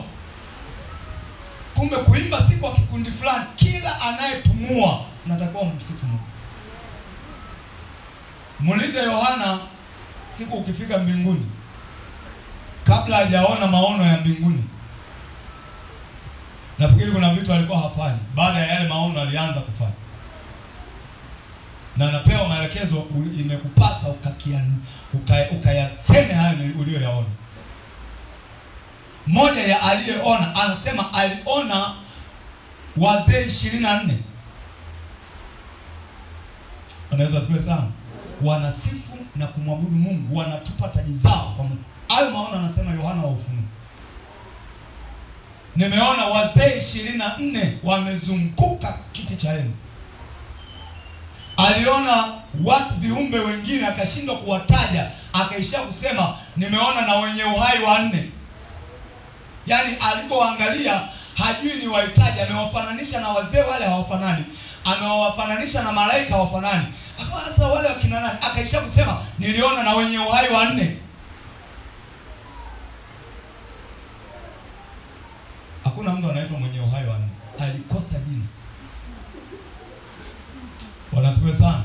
Kumbe kuimba si kwa kikundi fulani, kila anayepumua anatakiwa msifu Mungu. Muulize Yohana siku ukifika mbinguni, kabla hajaona maono ya mbinguni. Nafikiri kuna vitu alikuwa hafanyi, baada ya yale maono alianza kufanya. Na anapewa maelekezo, imekupasa ukayaseme hayo uliyoyaona. Mmoja ya aliyeona anasema aliona wazee 24. Anaweza asifiwe sana. Wanasifu na kumwabudu Mungu, wanatupa taji zao kwa Mungu. Hayo maono anasema Yohana wa Ufunuo. Nimeona wazee 24 wamezunguka kiti cha enzi. Aliona watu viumbe wengine akashindwa kuwataja, akaishia kusema nimeona na wenye uhai 4. Yaani alipoangalia hajui ni wahitaji, amewafananisha na wazee wale hawafanani, amewafananisha na malaika hawafanani. Sasa wale wakina nani? Akaishia kusema niliona na wenye uhai 4. Hakuna mtu anaitwa mwenye uhai 4. Alikosa jina. Wanasifiwe sana.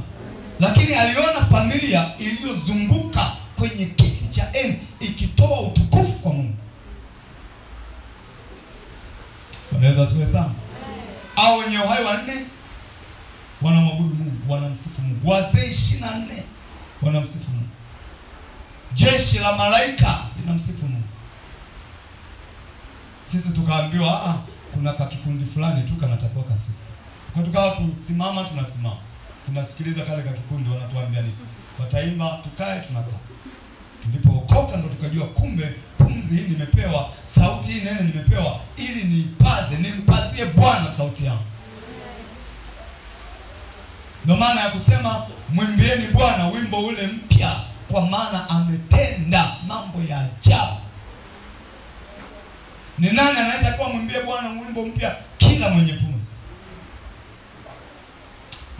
Lakini aliona familia iliyozunguka kwenye kiti cha enzi ikitoa utukufu kwa Mungu. Wanaweza asifiwe sana. Au wenye uhai 4 wanamwabudu Mungu, wanamsifu Mungu. Wazee 24 wanamsifu Mungu. Jeshi la malaika linamsifu Mungu. Sisi tukaambiwa kuna kakikundi fulani tu kanatakiwa kasifu. Kwa tukawa tusimama, tunasimama, tunasikiliza kale kakikundi wanatuambia nini. Wataimba, tukae, tunakaa. Tulipookoka ndo tukajua kumbe pumzi hii nimepewa, sauti hii nene nimepewa ili nimpazie Bwana sauti yangu. Ndio maana ya kusema mwimbieni Bwana wimbo ule mpya, kwa maana ametenda mambo ya ajabu. Ni nani anayetakiwa mwimbie Bwana wimbo mpya? Kila mwenye pumzi.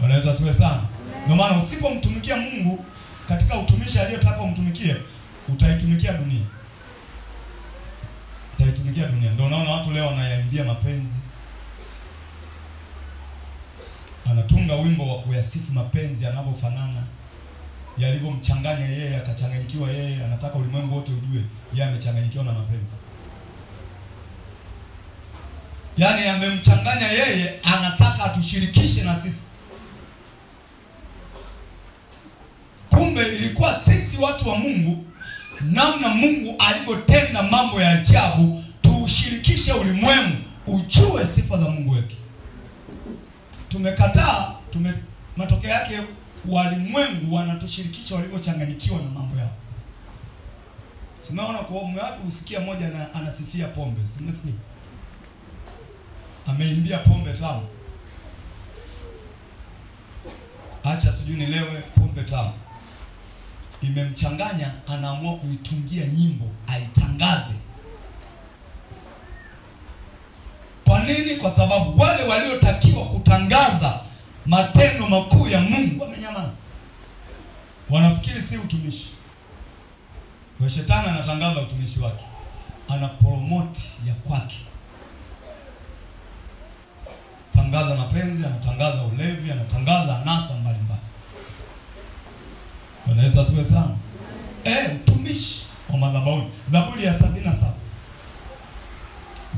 Wanaweza siwe sana. Ndio maana usipomtumikia Mungu katika utumishi aliyotaka umtumikie, utaitumikia dunia. Utaitumikia dunia. Ndio unaona watu leo wanayaimbia mapenzi. Anatunga wimbo wa kuyasifu mapenzi yanavyofanana, yalivyomchanganya yeye, akachanganyikiwa yeye, anataka ulimwengu wote ujue yeye amechanganyikiwa na mapenzi. Yaani amemchanganya yeye, anataka atushirikishe na sisi. Kumbe ilikuwa sisi watu wa Mungu, namna Mungu alivyotenda mambo ya ajabu, tuushirikishe ulimwengu ujue sifa za Mungu wetu. Tumekataa, matokeo yake walimwengu wanatushirikisha walivyochanganyikiwa na mambo yao. Tumeona kwa wapi usikia mmoja anasifia pombe, simesikia? Ameimbia pombe tamu. acha sijui nilewe pombe tamu, imemchanganya, anaamua kuitungia nyimbo aitangaze. Kwa nini? Kwa sababu wale waliotakiwa kutangaza matendo makuu ya Mungu wamenyamaza. Wanafikiri si utumishi. Kwa shetani anatangaza utumishi wake, ana promote ya kwake. Tangaza mapenzi, anatangaza ulevi, anatangaza anasa mbalimbali. Bwana Yesu asifiwe sana. Utumishi wa madhabahu. Zaburi ya 77.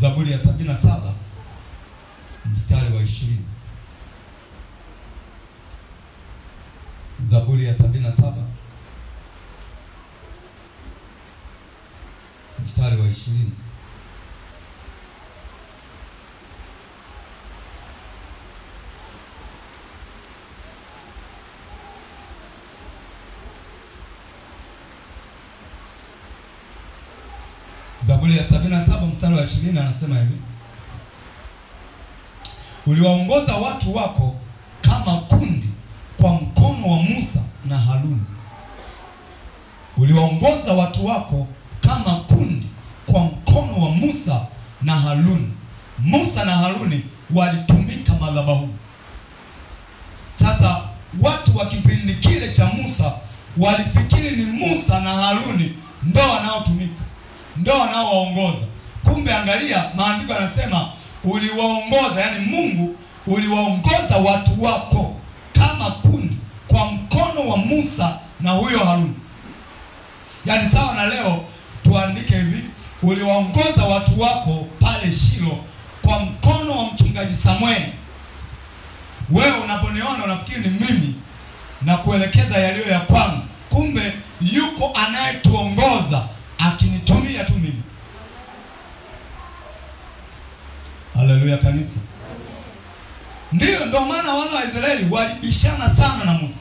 Zaburi ya 77 mstari wa 20. Zaburi ya 77 mstari wa 20. Zaburi ya 77 mstari wa 20 anasema hivi: uliwaongoza watu wako kama kundi kwa mkono wa Musa na Haruni. Uliwaongoza watu wako kama kundi kwa mkono wa Musa na Haruni. Musa na Haruni walitumika madhabahuni. Sasa watu wa kipindi kile cha Musa walifikiri ni Musa na Haruni ndio wanaotumika, ndio wanaowaongoza. Kumbe angalia, maandiko yanasema uliwaongoza, yani Mungu uliwaongoza watu wako kama kundi kwa mkono wa Musa na huyo Haruni. Yani sawa na leo tuandike hivi: uliwaongoza watu wako pale Shilo kwa mkono wa mchungaji Samueli. Wewe unaponiona unafikiri ni mimi na kuelekeza yaliyo ya kwangu, kumbe yuko anayetuongoza akinitumia tu mimi. Haleluya kanisa. Ndio maana wana wa Israeli walibishana sana na Musa.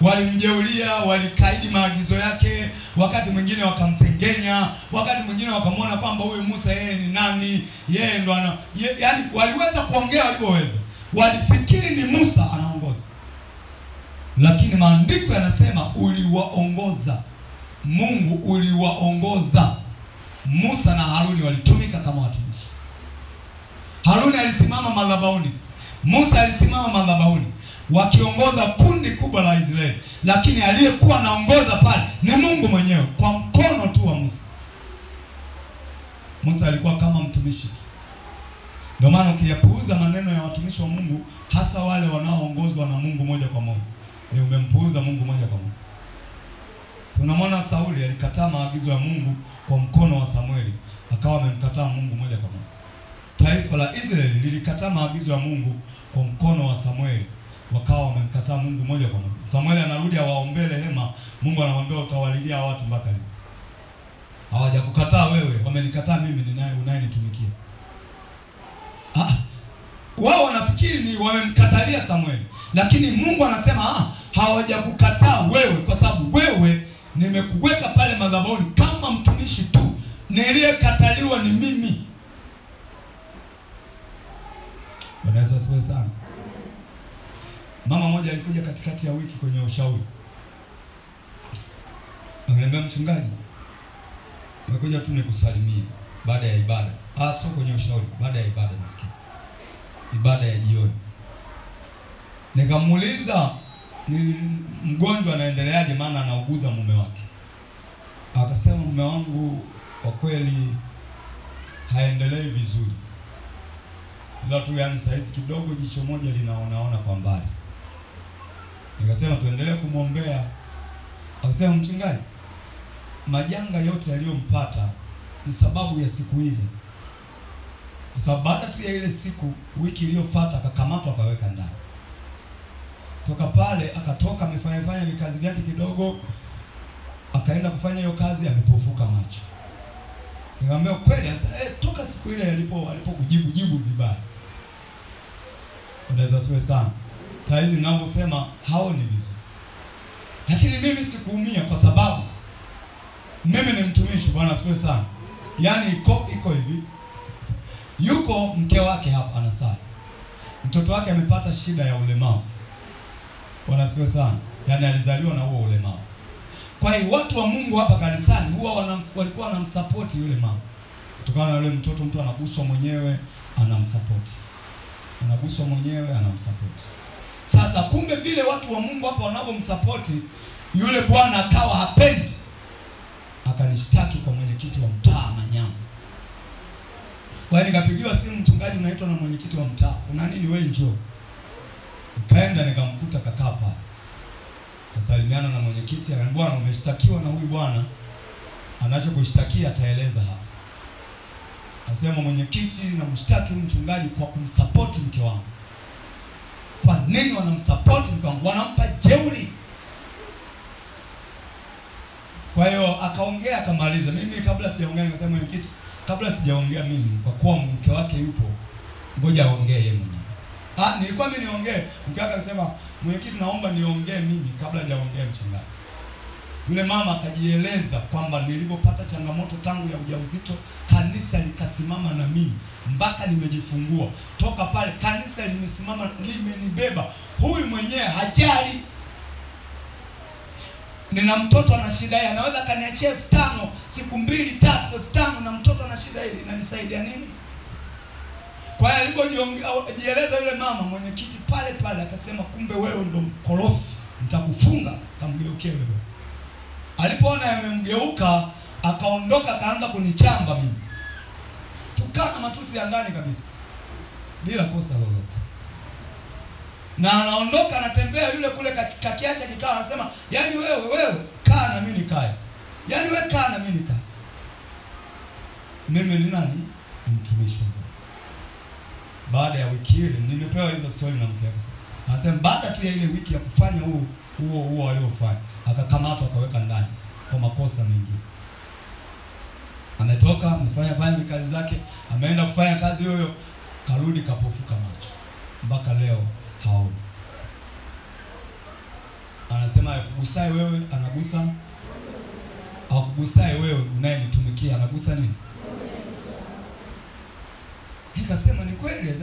Walimjeulia, walikaidi maagizo yake, wakati mwingine wakamsengenya, wakati mwingine wakamwona kwamba huyu Musa yeye ni nani, yeye ndo yani waliweza kuongea walipoweza. Walifikiri ni Musa anaongoza. Lakini maandiko yanasema uliwaongoza. Mungu uliwaongoza. Musa na Haruni walitumika kama watumishi. Haruni alisimama madhabahuni, Musa alisimama madhabahuni, wakiongoza kundi kubwa la Israeli, lakini aliyekuwa anaongoza pale ni Mungu mwenyewe kwa mkono tu wa Musa. Musa alikuwa kama mtumishi tu. Ndio maana ukiyapuuza maneno ya watumishi wa Mungu, hasa wale wanaoongozwa na Mungu moja kwa moja, ni umempuuza Mungu moja kwa moja. Tunamwona Sauli alikataa maagizo ya Mungu kwa mkono wa Samueli, akawa amemkataa Mungu moja kwa moja. Taifa la Israeli lilikataa maagizo ya Mungu kwa mkono wa Samueli, wakawa wamemkataa Mungu moja kwa moja. Samueli anarudi awaombee rehema, Mungu anamwambia utawalilia watu mpaka lini? Hawajakukataa wewe, wamenikataa mimi unayenitumikia. Wao wanafikiri ni wamemkatalia Samueli, lakini Mungu anasema hawajakukataa wewe, kwa sababu wewe nimekuweka pale madhabahuni kama mtumishi tu, niliyekataliwa ni mimi. Bwana Yesu asifiwe sana. Mama moja alikuja katikati ya wiki kwenye ushauri. Akaniambia, mchungaji, nimekuja tu nikusalimie baada ya ibada. Sio kwenye ushauri, baada ya ibada nafikiri. Ibada ya jioni. Nikamuuliza ni mgonjwa anaendeleaje, maana anauguza mume wake. Akasema, mume wangu kwa kweli haendelei vizuri, ila tu yani saizi kidogo jicho moja linaonaona kwa mbali. Nikasema tuendelee kumwombea. Akasema, mchungaji, majanga yote yaliyompata ni sababu ya siku ile. Kwa sababu baada tu ya ile siku, wiki iliyofuata akakamatwa akaweka ndani. Toka pale akatoka amefanya vikazi vyake kidogo, akaenda kufanya hiyo kazi, amepofuka macho. Nikamwambia kweli sasa, toka siku ile alipokujibu vibaya. Unaweza siwe sana. Taizi ninavyosema haoni vizuri. Lakini mimi sikuumia kwa sababu mimi ni mtumishi. Bwana asifiwe sana. Yaani iko hivi. Yuko mke wake hapa anasali. Mtoto wake amepata shida ya ulemavu. Wanasifiwa sana. Yaani alizaliwa na huo ulemavu. Kwa hiyo watu wa Mungu hapa kanisani huwa walikuwa wanamsupport yule mama. Kutokana na yule mtoto, mtu anaguswa mwenyewe anamsupport. Anaguswa mwenyewe anamsupport. Sasa kumbe vile watu wa Mungu hapa wanapomsupport yule bwana akawa hapendi. Akanishtaki kwa mwenyekiti wa mtaa Manyama. Kwa hiyo nikapigiwa simu, mchungaji unaitwa na mwenyekiti wa mtaa. Una nini wewe, njoo. Nikaenda nikamkuta kakaa pale. Kasalimiana na mwenyekiti, akaniambia bwana, umeshtakiwa na huyu bwana. Anachokushtakia ataeleza hapa. Nasema mwenyekiti, namshtaki huyu mchungaji kwa kumsupport mke wangu. Kwa nini wanamsupport mke wangu? Wanampa jeuri. Kwa hiyo akaongea akamaliza. Mimi kabla sijaongea nikasema mwenyekiti, kabla sijaongea mimi, kwa kuwa mke wake yupo, ngoja aongee yeye mwenyewe. Nilikuwa mimi niongee, mke wake akasema mwenyekiti, naomba niongee mimi kabla hajaongea mchungaji. Yule mama akajieleza kwamba nilipopata changamoto tangu ya ujauzito, kanisa likasimama na mimi mpaka nimejifungua. Toka pale kanisa limesimama, limenibeba. Huyu mwenyewe hajali. Nina mtoto ana shida hii, anaweza kaniachia 5,000 siku 2-3, 5,000 na mtoto ana shida hii, inanisaidia nini? Kwa hiyo alipojieleza yule mama, mwenyekiti pale pale akasema kumbe wewe ndo mkorofi, nitakufunga. Kamgeukia yule. Alipoona yamemgeuka, akaondoka akaanza kunichamba mimi. Tukana matusi ya ndani kabisa. Bila kosa lolote. Na anaondoka anatembea yule kule kakiacha kikao, anasema, "Yaani wewe kaa na mimi nikae. Yaani wewe kaa na mimi nikae." Mimi ni nani? Mtumishi. Baada ya wiki ile nimepewa hizo story na mke wake. Anasema baada tu ya ile wiki ya kufanya huo aliofanya, akakamatwa akaweka ndani kwa makosa mengine. Ametoka, amefanya kazi zake, ameenda kufanya kazi hiyo, karudi kapofuka macho. Mpaka leo haoni. Anasema akugusae wewe anagusa, akugusae wewe unayenitumikia anagusa nini? Nikasema ni kweli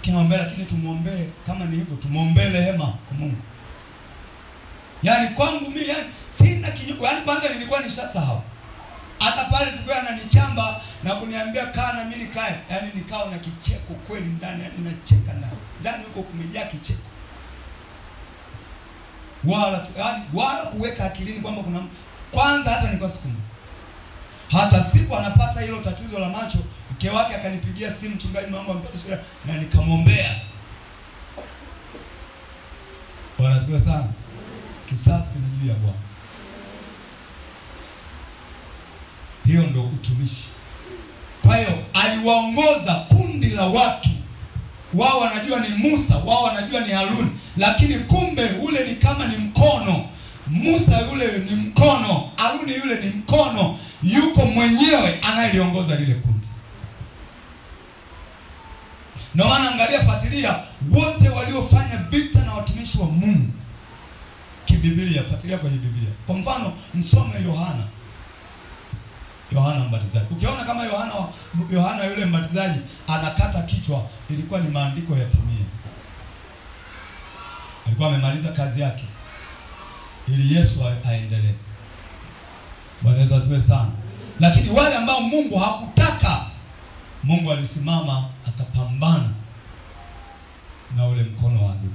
Kimwambia, lakini tumuombee kama ni hivyo, tumuombee rehema kwa Mungu. Yaani kwangu mimi sina kinyume, kwanza nilikuwa nishasahau. Hata pale siku ananichamba na kuniambia kaa na mimi nikae, nikao na kicheko kweli ndani, nacheka ndani. Ndani huko kumejaa kicheko. Wala kuweka akilini kwamba kuna kwanza hata nilikuwa sikumbuki. Hata siku anapata hilo tatizo la macho, mke wake akanipigia simu, mchungaji mambo amepata shida, na nikamwombea. Bwana asifiwe sana. Kisasi ni juu ya Bwana. Hiyo ndio utumishi. Kwa hiyo aliwaongoza kundi la watu. Wao wanajua ni Musa, wao wanajua ni Haruni, lakini kumbe ule ni kama ni mkono. Musa yule ni mkono, Haruni yule ni mkono, yuko mwenyewe anayeliongoza lile kundi. Na maana angalia, fuatilia wote waliofanya vita na watumishi wa Mungu kibiblia, fuatilia kwenye Biblia. Kwa mfano, msome Yohana Mbatizaji. Ukiona kama Yohana yule Mbatizaji anakata kichwa, ilikuwa ni maandiko yatimie. Alikuwa amemaliza kazi yake ili Yesu aendelee. Bwana Yesu asifiwe sana. Lakini wale ambao Mungu hakutaka, Mungu alisimama akapambana na ule mkono wa adui.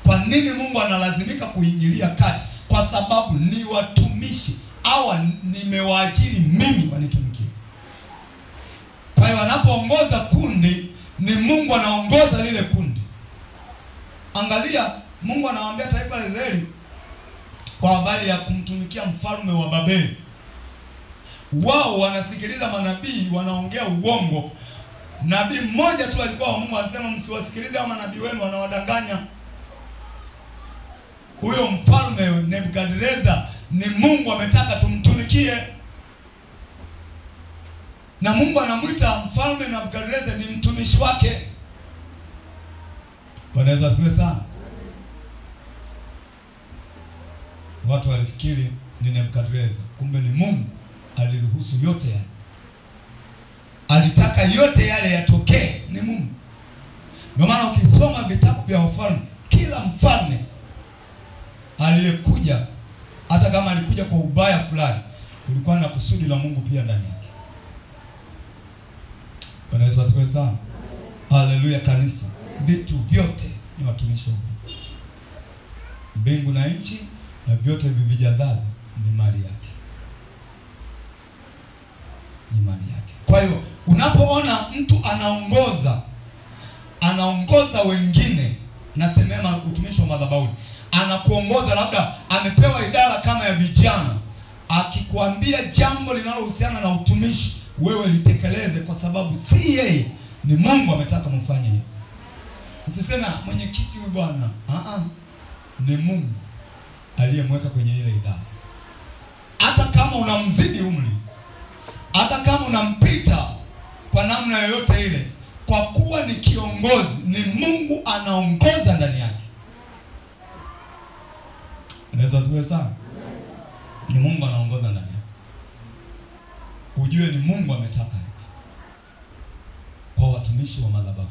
Kwa nini Mungu analazimika kuingilia kati? Kwa sababu ni watumishi, hawa nimewaajiri mimi wanitumikie. Kwa hiyo wanapoongoza kundi, ni Mungu anaongoza lile kundi. Angalia, Mungu anawaambia taifa la Israeli kwa habari ya kumtumikia mfalme wa Babeli. Wao wanasikiliza manabii wanaongea uongo. Nabii mmoja tu alikuwa wa Mungu, anasema msiwasikilize hao manabii wenu, wanawadanganya. Huyo mfalme Nebukadneza ni Mungu ametaka tumtumikie. Na Mungu anamuita mfalme Nebukadneza ni mtumishi wake. Bwana Yesu asifiwe sana. Watu walifikiri ni Nebukadneza, kumbe ni Mungu aliruhusu yote yale. Alitaka yote yale yatokee, ni Mungu. Ndio maana ukisoma vitabu vya wafalme, kila mfalme aliyekuja, hata kama alikuja kwa ubaya fulani, kulikuwa na kusudi la Mungu pia ndani yake. Bwana Yesu asifiwe sana. Haleluya kanisa. Vitu vyote ni watumishi wa Mungu. Mbingu na nchi na vyote vivijadhali ni mali yake. Ni mali yake. Kwa hiyo unapoona mtu anaongoza wengine, nasemema utumishi wa madhabahu, anakuongoza, labda amepewa idara kama ya vijana, akikwambia jambo linalohusiana na utumishi, wewe litekeleze, kwa sababu si yeye, ni Mungu ametaka mfanye hivyo. Usiseme mwenyekiti huyu bwana, ni Mungu aliyemweka kwenye ile idara. Hata kama unamzidi umri, hata kama unampita kwa namna yoyote ile, kwa kuwa ni kiongozi, ni Mungu anaongoza ndani yake. Unaweza siwe sana, ni Mungu anaongoza ndani yake. Ujue ni Mungu ametaka hivi kwa watumishi wa madhabahu.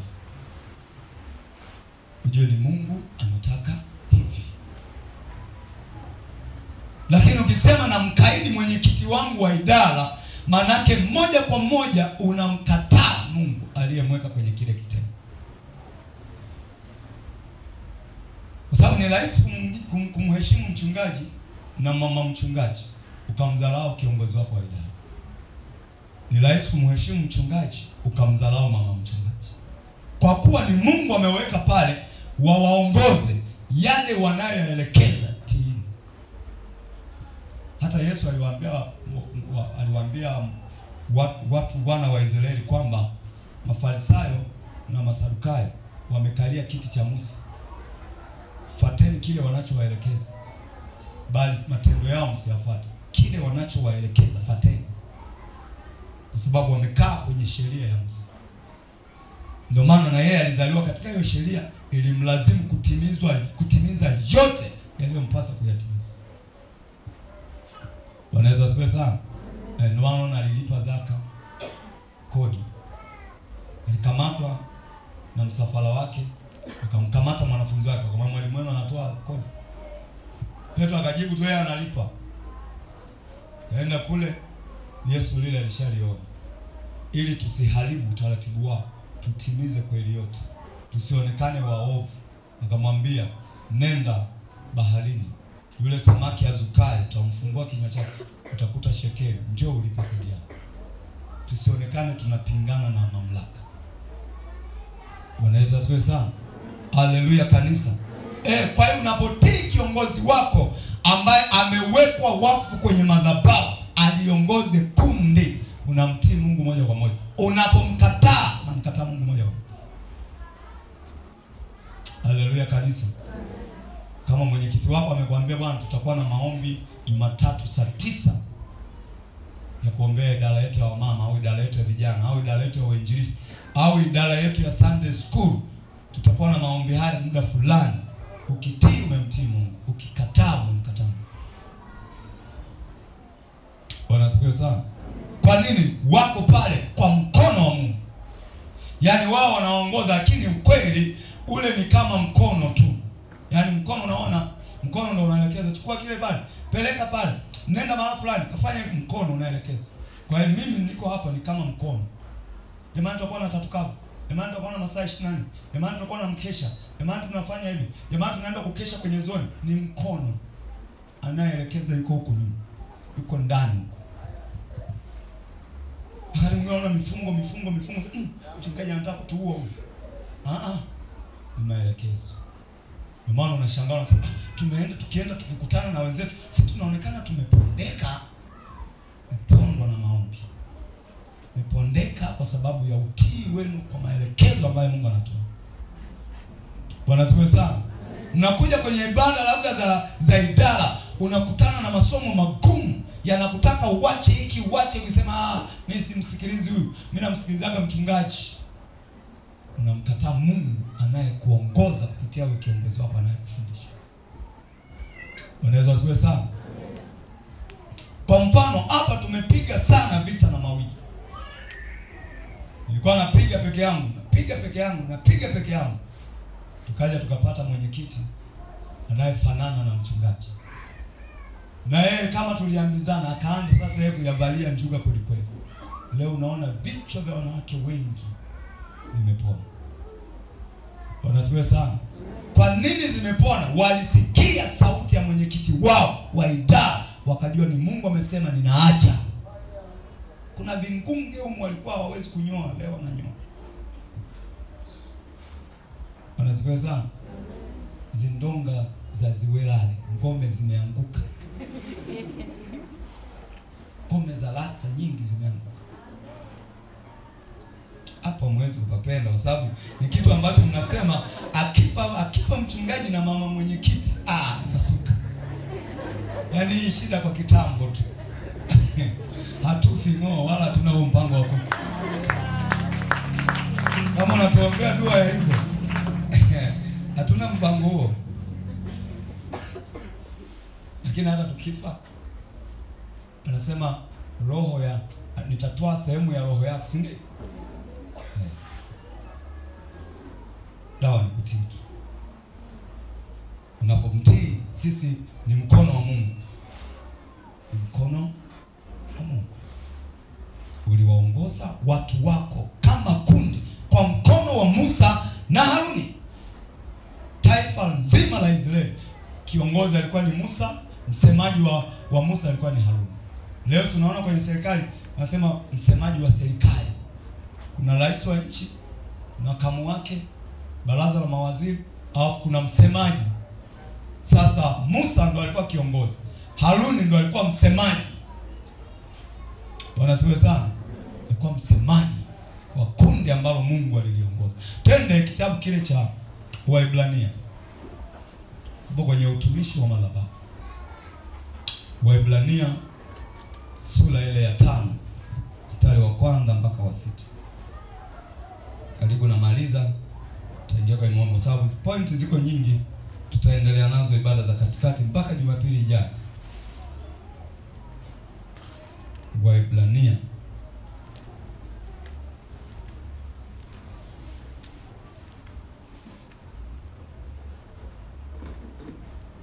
Ujue ni Mungu ametaka hivi. Lakini ukisema na mkaidi mwenyekiti wangu wa idara, manake moja kwa moja unamkataa Mungu aliyemweka kwenye kile kitendo. Kwa sababu ni rahisi kumheshimu mchungaji na mama mchungaji ukamdharau kiongozi wako wa idara. Ni rahisi kumheshimu mchungaji ukamdharau mama mchungaji. Kwa kuwa ni Mungu ameweka pale wawaongoze yale wanayoelekeza tiini. Hata Yesu aliwaambia watu wana wa Israeli kwamba Mafarisayo na Masadukayo wamekalia kiti cha Musa. Fuateni kile wanachowaelekeza, bali matendo yao msiyafuate. Kile wanachowaelekeza fuateni, kwa sababu wamekaa kwenye sheria ya Musa. Ndio maana na yeye alizaliwa katika hiyo sheria, ilimlazimu kutimiza yote yaliyompasa kuyatimiza. Bwana Yesu asifiwe sana. Ndio maana alilipa zaka, kodi. Alikamatwa na msafara wake, akamkamata mwanafunzi wake, kwa mwalimu wenu anatoa kodi. Petro akajibu tu yeye analipa. Kaenda kule, Yesu lile alishaliona, ili tusiharibu utaratibu wao, tutimize kweli yote, tusionekane waovu. Akamwambia, nenda baharini, yule samaki azukaye utamfungua kinywa chake, utakuta shekeli, njoo ulipe kodi yako. Tusionekane tunapingana na mamlaka. Bwana Yesu asifiwe sana. Haleluya kanisa. Kwa hiyo unapotii kiongozi wako ambaye amewekwa wakfu kwenye madhabahu aliongoze kundi, unamtii Mungu moja kwa moja. Unapomkataa, unamkataa Mungu moja kwa moja. Haleluya kanisa. Kama mwenyekiti wako amekwambia bwana, tutakuwa na maombi Jumatatu saa 9 ya kuombea idara yetu ya wamama, au idara yetu ya vijana, au idara yetu ya uinjilisti, au idara yetu ya Sunday school, tutakuwa na maombi haya muda fulani. Ukitii umemtii Mungu, ukikataa umemkataa Mungu. Bwana asifiwe sana. Kwa nini? Wako pale kwa mkono wa Mungu. Yaani wao wanaongoza, lakini ukweli ule ni kama mkono tu. Yaani mkono, unaona mkono ndio unaelekeza, chukua kile pale, peleka pale, nenda mahali fulani, kafanya. Mkono unaelekeza. Kwa hiyo mimi niko hapa ni kama mkono. Jamani, tutakuwa na tatukavu. Jamani, tutakuwa na masaa 24. Jamani, tutakuwa na mkesha. Jamani, tunafanya hivi. Jamani, tunaenda kukesha kwenye zoni. Ni mkono anayeelekeza, yuko huko nyuma, yuko ndani. Hata mnaona mifungo. Mchungaji anataka kutuua huyu. Ni maelekezo. Ndio maana unashangaa unasema, tukienda tukikutana na wenzetu, sisi tunaonekana tumepondeka. Tumepondwa na maombi. Tumepondeka kwa sababu ya utii wenu kwa maelekezo ambayo Mungu anatoa. Bwana asifiwe sana. Mnakuja kwenye ibada labda za idara, unakutana na masomo magumu, yanakutaka uache hiki, uache ukisema mimi simsikilizi huyu, mimi namsikilizaga mchungaji. Unamkataa Mungu anayekuongoza kupitia huyo kiongozi wako anayekufundisha. Bwana Yesu asifiwe sana. Kwa mfano, hapa tumepiga sana vita na mawili. Nilikuwa napiga peke yangu. napiga peke yangu. Tukaja tukapata mwenyekiti anayefanana na mchungaji, na yeye kama tuliambizana, akaanza sasa yeye kuyavalia njuga kweli kweli. Leo unaona vichwa vya wanawake wengi vimepona. Wanasikia sana. Kwa nini zimepona? Walisikia sauti ya mwenyekiti wao wa idara, wakajua ni Mungu amesema ninaacha. Kuna vingunge huko walikuwa hawawezi kunyoa, leo wananyoa. Wanasikia sana. Zindonga za Ziwelale, ngome zimeanguka. Ngome za rasta nyingi zimeanguka. Hapa mwezi kupapenda kwa sababu ni kitu ambacho mnasema akifa mchungaji na mama mwenyekiti, nasuka. Yaani hii shida kwa kitambo tu. Hatufi ng'oo wala tuna mpango wako. Kama unatuombea dua ya hivyo. Hatuna mpango huo. Lakini hata tukifa anasema roho ya nitatoa sehemu ya roho yako, si ndio? Dawa ni kutii. Unapomtii, sisi ni mkono wa Mungu. Mkono wa Mungu uliwaongoza watu wako kama kundi kwa mkono wa Musa na Haruni. Taifa nzima la Israeli, kiongozi alikuwa ni Musa, msemaji wa Musa alikuwa ni Haruni. Leo tunaona kwenye serikali wanasema msemaji wa serikali, kuna rais wa nchi, makamu wake, baraza la mawaziri, alafu kuna msemaji. Sasa Musa ndo alikuwa kiongozi, Haruni ndo alikuwa msemaji. Wanasiwe sana, alikuwa msemaji wa kundi ambalo Mungu aliliongoza. Twende kitabu kile cha Waebrania, tupo kwenye utumishi wa madhabahu. Waebrania sura ile ya 5 mstari wa 1 mpaka wa 6. Karibu na maliza, tutaingia kwa mambo sababu point ziko nyingi, tutaendelea nazo ibada za katikati mpaka Jumapili ijayo.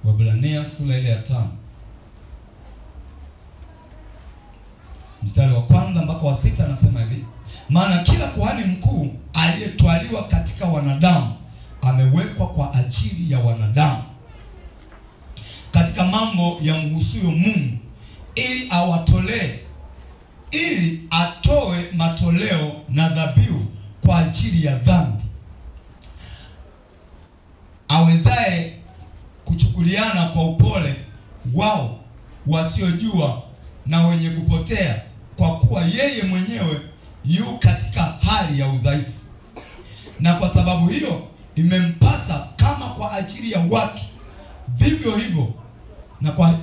Waebrania sura ile ya 5 mstari wa 1 mpaka wa 6 anasema hivi: maana kila kuhani mkuu aliyetwaliwa katika wanadamu amewekwa kwa ajili ya wanadamu katika mambo yamhusuyo Mungu, ili atoe matoleo na dhabihu kwa ajili ya dhambi, awezaye kuchukuliana kwa upole wao wasiojua na wenye kupotea, kwa kuwa yeye mwenyewe yu katika hali ya udhaifu. Na kwa sababu hiyo imempasa kama kwa ajili ya watu vivyo hivyo,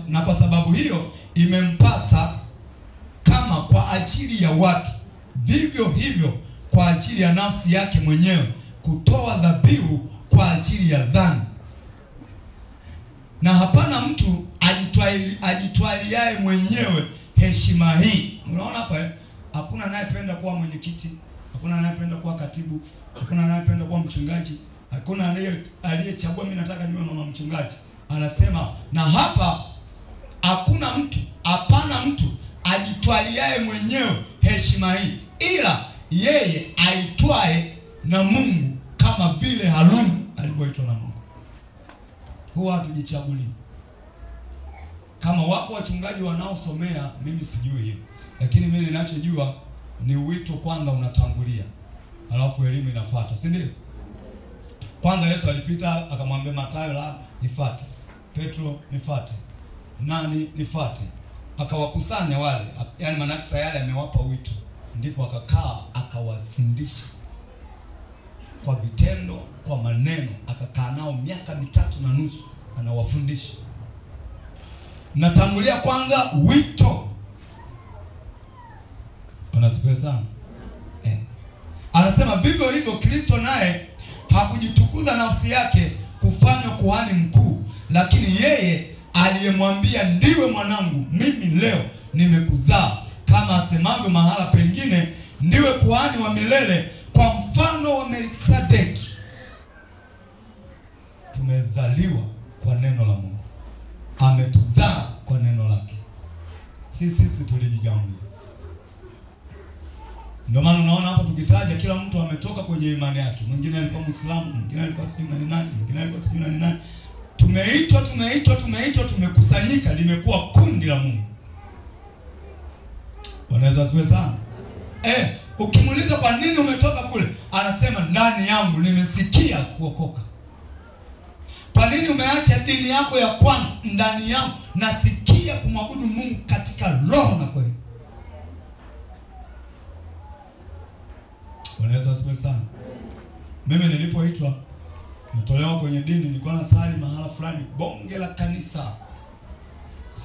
na kwa sababu hiyo imempasa kama kwa ajili ya watu vivyo hivyo kwa ajili ya nafsi yake mwenyewe kutoa dhabihu kwa ajili ya dhambi. Na hapana mtu ajitwaliaye mwenyewe heshima hii. Unaona hapa, hakuna anayependa kuwa mwenyekiti, hakuna anayependa kuwa katibu, hakuna anayependa kuwa mchungaji, hakuna aliyechagua mimi nataka niwe mama mchungaji. Anasema na hapa hapana mtu ajitwaliaye mwenyewe heshima hii, ila yeye aitwaye na Mungu, kama vile Haruni alivyoitwa na Mungu. Huwa hatujichaguli. Kama wako wachungaji wanaosomea, mimi sijui hiyo, lakini mimi ninachojua ni wito kwanza unatangulia, alafu elimu inafuata, si ndio? Kwanza Yesu alipita akamwambia Mathayo, la nifuate, Petro nifuate, nani nifuate, akawakusanya wale, yani maana tayari amewapa wito, ndipo akakaa akawafundisha kwa vitendo, kwa maneno, akakaa nao miaka 3.5 anawafundisha. Natangulia kwanza wito. Unasikia sana? Anasema vivyo hivyo Kristo naye hakujitukuza nafsi yake kufanywa kuhani mkuu, lakini yeye aliyemwambia ndiwe mwanangu, mimi leo nimekuzaa, kama asemavyo mahala pengine, ndiwe kuhani wa milele kwa mfano mfano wa Melkisedeki. Tumezaliwa kwa neno la Mungu, ametuzaa kwa neno lake. Sisi tulijigamulia. Ndio maana unaona hapa tukitaja kila mtu ametoka kwenye imani yake. Mwingine alikuwa Muislamu, mwingine alikuwa sijui nani, mwingine alikuwa sijui nani. Tumeitwa, tumekusanyika, limekuwa kundi la Mungu. Wanaweza asiwe sana. Ukimuuliza kwa nini umetoka kule, anasema ndani yangu nimesikia kuokoka. Kwa nini umeacha dini yako ya kwanza? Ndani yangu nasikia kumwabudu Mungu katika roho na kweli. Wanaweza asiwe sana. Mimi nilipoitwa nitolewa kwenye dini, nilikuwa na sali mahala fulani, bonge la kanisa.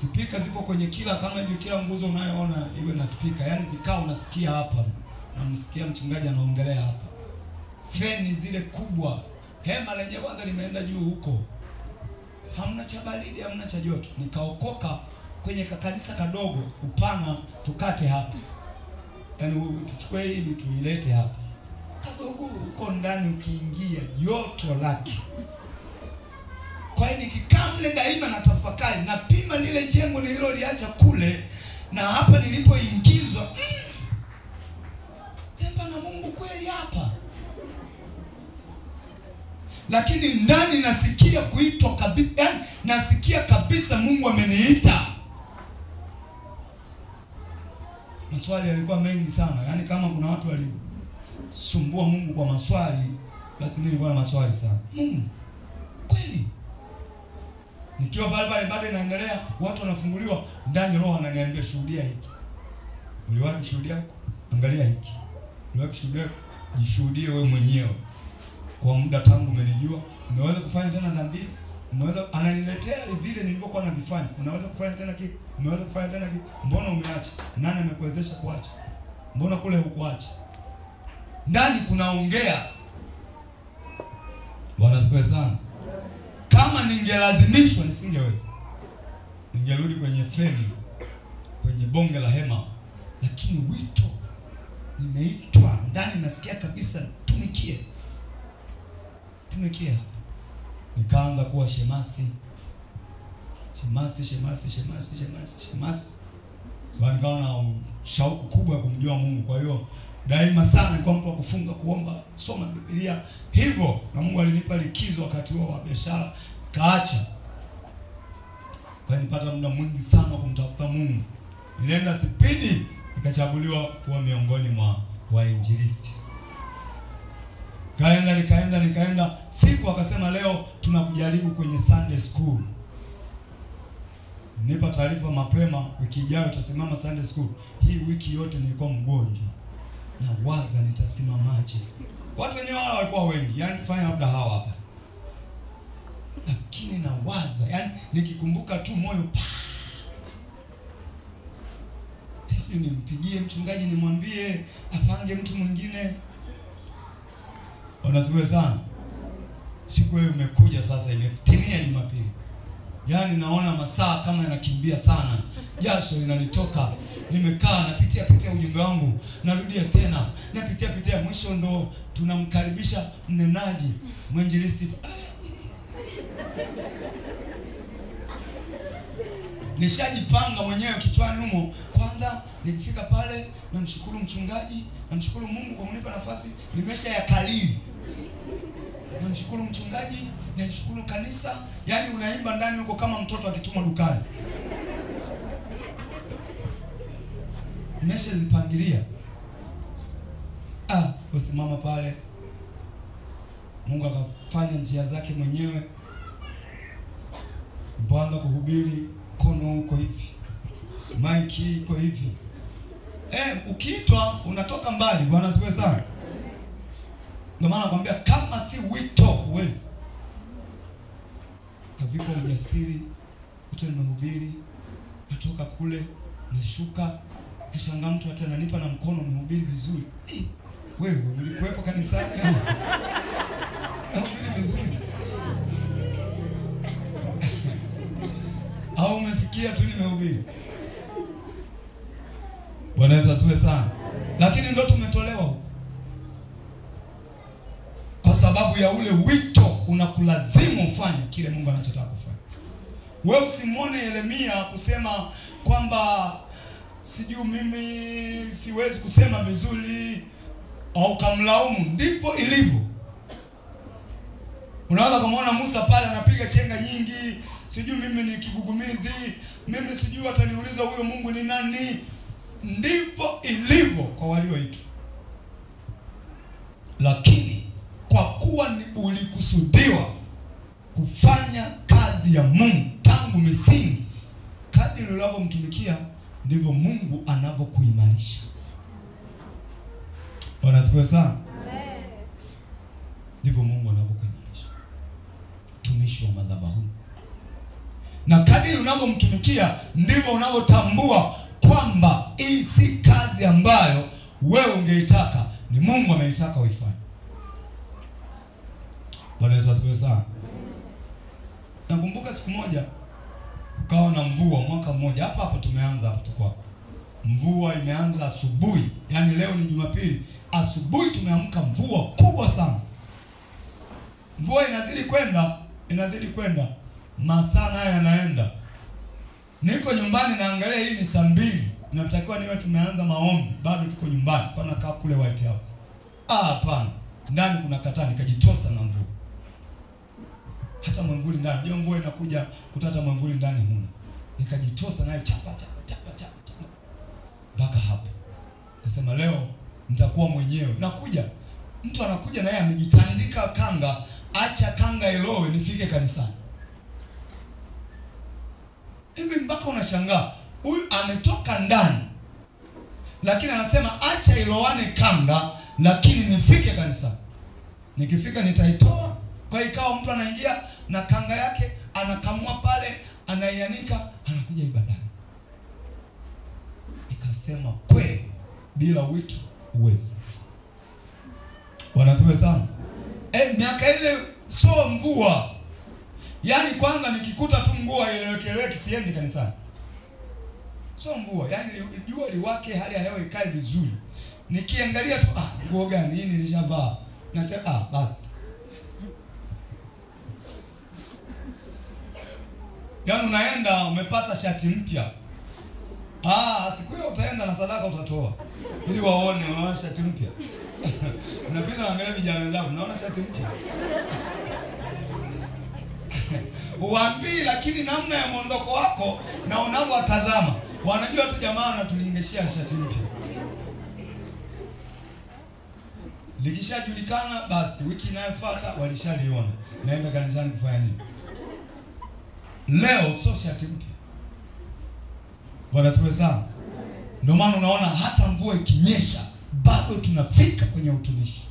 Spika zipo kwenye kila, kama hivi kila nguzo unayoona iwe na spika. Yaani kikao unasikia hapa, unamsikia mchungaji anaongelea hapa. Feni zile kubwa, hema lenye kwanza limeenda juu huko. Hamna cha baridi, hamna cha joto. Nikaokoka kwenye kanisa kadogo, upana tukate hapa. Yaani tuchukue hili tuilete hapa. Kadogo uko ndani, ukiingia joto lake. Kwa hiyo nikikaa mle daima na tafakari, napima lile jengo nililoliacha kule na hapa nilipoingizwa. Temba na Mungu kweli hapa. Lakini ndani nasikia kuitwa kabisa, yani nasikia kabisa Mungu ameniita. Maswali yalikuwa mengi sana. Yaani kama kuna watu walisumbua Mungu kwa maswali, basi mimi nilikuwa na maswali sana. Mungu kweli? Nikiwa bado bado inaendelea, watu wanafunguliwa, ndani roho ananiambia shuhudia hiki. Uliwahi kushuhudia huko? Angalia hiki. Uliwahi kushuhudia? Jishuhudie wewe mwenyewe. Kwa muda tangu umenijua, umeweza kufanya tena dhambi? Umeweza, ananiletea vile nilivyokuwa navifanya. Unaweza kufanya tena kitu? Umeweza kufanya tena kitu? Mbona umeacha? Nani amekuwezesha kuacha? Mbona kule hukuacha? Ndani kunaongea. Bwana asifiwe sana. Kama ningelazimishwa nisingeweza. Ningerudi kwenye feni, kwenye bonge la hema. Lakini wito, nimeitwa ndani, nasikia kabisa tumikie. Tumikie. Nikaanza kuwa shemasi. So nikawa na shauku kubwa ya kumjua Mungu. Kwa hiyo daima sana nilikuwa mtu wa kufunga, kuomba, soma Biblia. Hivyo na Mungu alinipa likizo wakati huo wa biashara, kaacha. Kwa hiyo nipata muda mwingi sana kumtafuta Mungu. Nilienda spidi, nikachaguliwa kuwa miongoni mwa wainjilisti. Nikaenda. Siku akasema leo tunakujaribu kwenye Sunday school. Nipa taarifa mapema, wiki ijayo tutasimama Sunday school. Hii wiki yote nilikuwa mgonjwa. Na waza nitasimamaje. Watu wenyewe wale walikuwa wengi, yani fanya labda hawa hapa. Lakini na waza, yani nikikumbuka tu moyo Sisi nimpigie mchungaji nimwambie apange mtu mwingine. Unasiwe sana. Siku hiyo imekuja sasa, imetimia Jumapili. Yaani naona masaa kama yanakimbia sana. Jasho linanitoka. Nimekaa napitia ujumbe wangu, narudia tena. Napitia mwisho ndo tunamkaribisha mnenaji, mwinjilisti. Nishajipanga mwenyewe kichwani humo. Kwanza nikifika pale namshukuru mchungaji, namshukuru Mungu kwa kunipa nafasi, nimesha yakalili. Namshukuru mchungaji, nashukuru kanisa. Yaani unaimba ndani huko kama mtoto akitumwa dukani. Nimeshazipangilia. Kusimama pale, Mungu akafanya njia zake mwenyewe. Mpanda kuhubiri, kono huko hivi, maiki iko hivi. Ukiitwa unatoka mbali. Bwana asifiwe sana. Ndio maana nakwambia kama si wito huwezi. Kaviko ujasiri, mtu nimehubiri, natoka kule, nashuka, nashangaa mtu hata ananipa na mkono, umehubiri vizuri. Wewe ulikuwepo kanisani? Umehubiri vizuri. Au umesikia tu nimehubiri? Bwana Yesu asifiwe sana. Lakini ndio tumetolewa huko. sababu ya ule wito unakulazimu ufanye kile Mungu anachotaka kufanya. Wewe usimwone Yeremia kusema kwamba sijui mimi siwezi kusema vizuri au kamlaumu. Ndipo ilivyo. Unaweza kumwona Musa pale anapiga chenga nyingi, sijui mimi ni kigugumizi, mimi sijui wataniuliza huyo Mungu ni nani. Ndipo ilivyo kwa walioitwa. Lakini kwa kuwa ni ulikusudiwa kufanya kazi ya Mungu tangu misingi, kadri unavyomtumikia ndivyo Mungu anavyokuimarisha. Wanasifiwa sana. Amen. Ndivyo Mungu anavyokuimarisha. Tumishi wa madhabahu. Na kadri unavyomtumikia ndivyo unavyotambua kwamba hii si kazi ambayo wewe ungeitaka, ni Mungu ameitaka uifanye. Bwana Yesu asifiwe sana. Nakumbuka siku moja ukawa na mvua mwaka mmoja hapa tumeanza hapa tukwa. Mvua imeanza asubuhi, yani leo ni Jumapili, asubuhi tumeamka mvua kubwa sana. Mvua inazidi kwenda, masaa nayo yanaenda. Niko nyumbani naangalia hii ni saa 2, inatakiwa niwe tumeanza maombi, bado tuko nyumbani, kwa nakaa kule White House. Hapana, ndani kuna kataa, nikajitosa na mvua. Hata mwanguli ndani, ndio mvua inakuja kutata mwanguli ndani huna. Nikajitosa nayo chapa. Mpaka hapo. Nasema leo nitakuwa mwenyewe. Nakuja. Mtu anakuja na yeye amejitandika kanga, acha kanga ilowe nifike kanisani. Hivi mpaka unashangaa. Huyu ametoka ndani. Lakini anasema acha ilowane kanga lakini nifike kanisani. Nikifika nitaitoa. Kwa ikawa mtu anaingia na kanga yake, anakamua pale, anaianika, anakuja ibadani. Nikasema kweli bila wito uwezi. Wanasema sana. Miaka ile sio mvua. Yaani kwanza nikikuta tu mvua ile siendi kanisani. Sio mvua, yaani jua liwake, hali ya hewa ikae vizuri. Nikiangalia tu nguo gani hii nilishavaa. Basi. Yaani unaenda umepata shati mpya. Siku hiyo utaenda na sadaka utatoa. Ili waone unaona shati mpya. Unapita unaangalia vijana wenzako, unaona shati mpya. Uambii, lakini namna ya mwondoko wako na unavyowatazama, wanajua tu jamaa anatulingeshia shati mpya. Likishajulikana basi wiki inayofuata walishaliona. Naenda kanisani kufanya nini? Leo sio shati mpya. Bwana asifiwe sana. Ndio maana unaona hata mvua ikinyesha bado tunafika kwenye utumishi.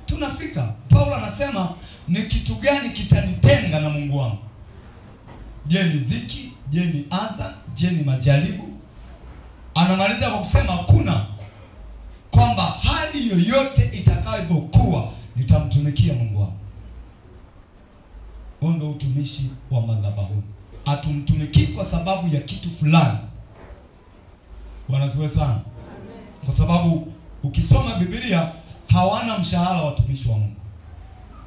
Tunafika. Paulo anasema ni kitu gani kitanitenga na Mungu wangu? Je, ni ziki? Je, ni adha? Je, ni majaribu? Anamaliza kwa kusema hakuna, kwamba hali yoyote itakayokuwa nitamtumikia Mungu wangu. Huo ndio utumishi wa madhabahu. Hatumtumikii kwa sababu ya kitu fulani. Bwana asifiwe sana. Kwa sababu ukisoma Biblia hawana mshahara watumishi wa Mungu.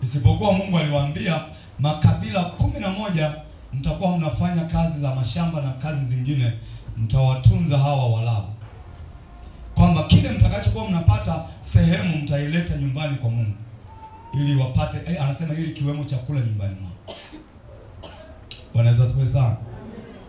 Isipokuwa Mungu aliwaambia makabila 11 mtakuwa mnafanya kazi za mashamba na kazi zingine, mtawatunza hawa Walawi. Kwamba kile mtakachokuwa mnapata sehemu mtaileta nyumbani kwa Mungu. Ili wapate, anasema ili kiwemo chakula nyumbani mwao. Wanaweza siwe sana.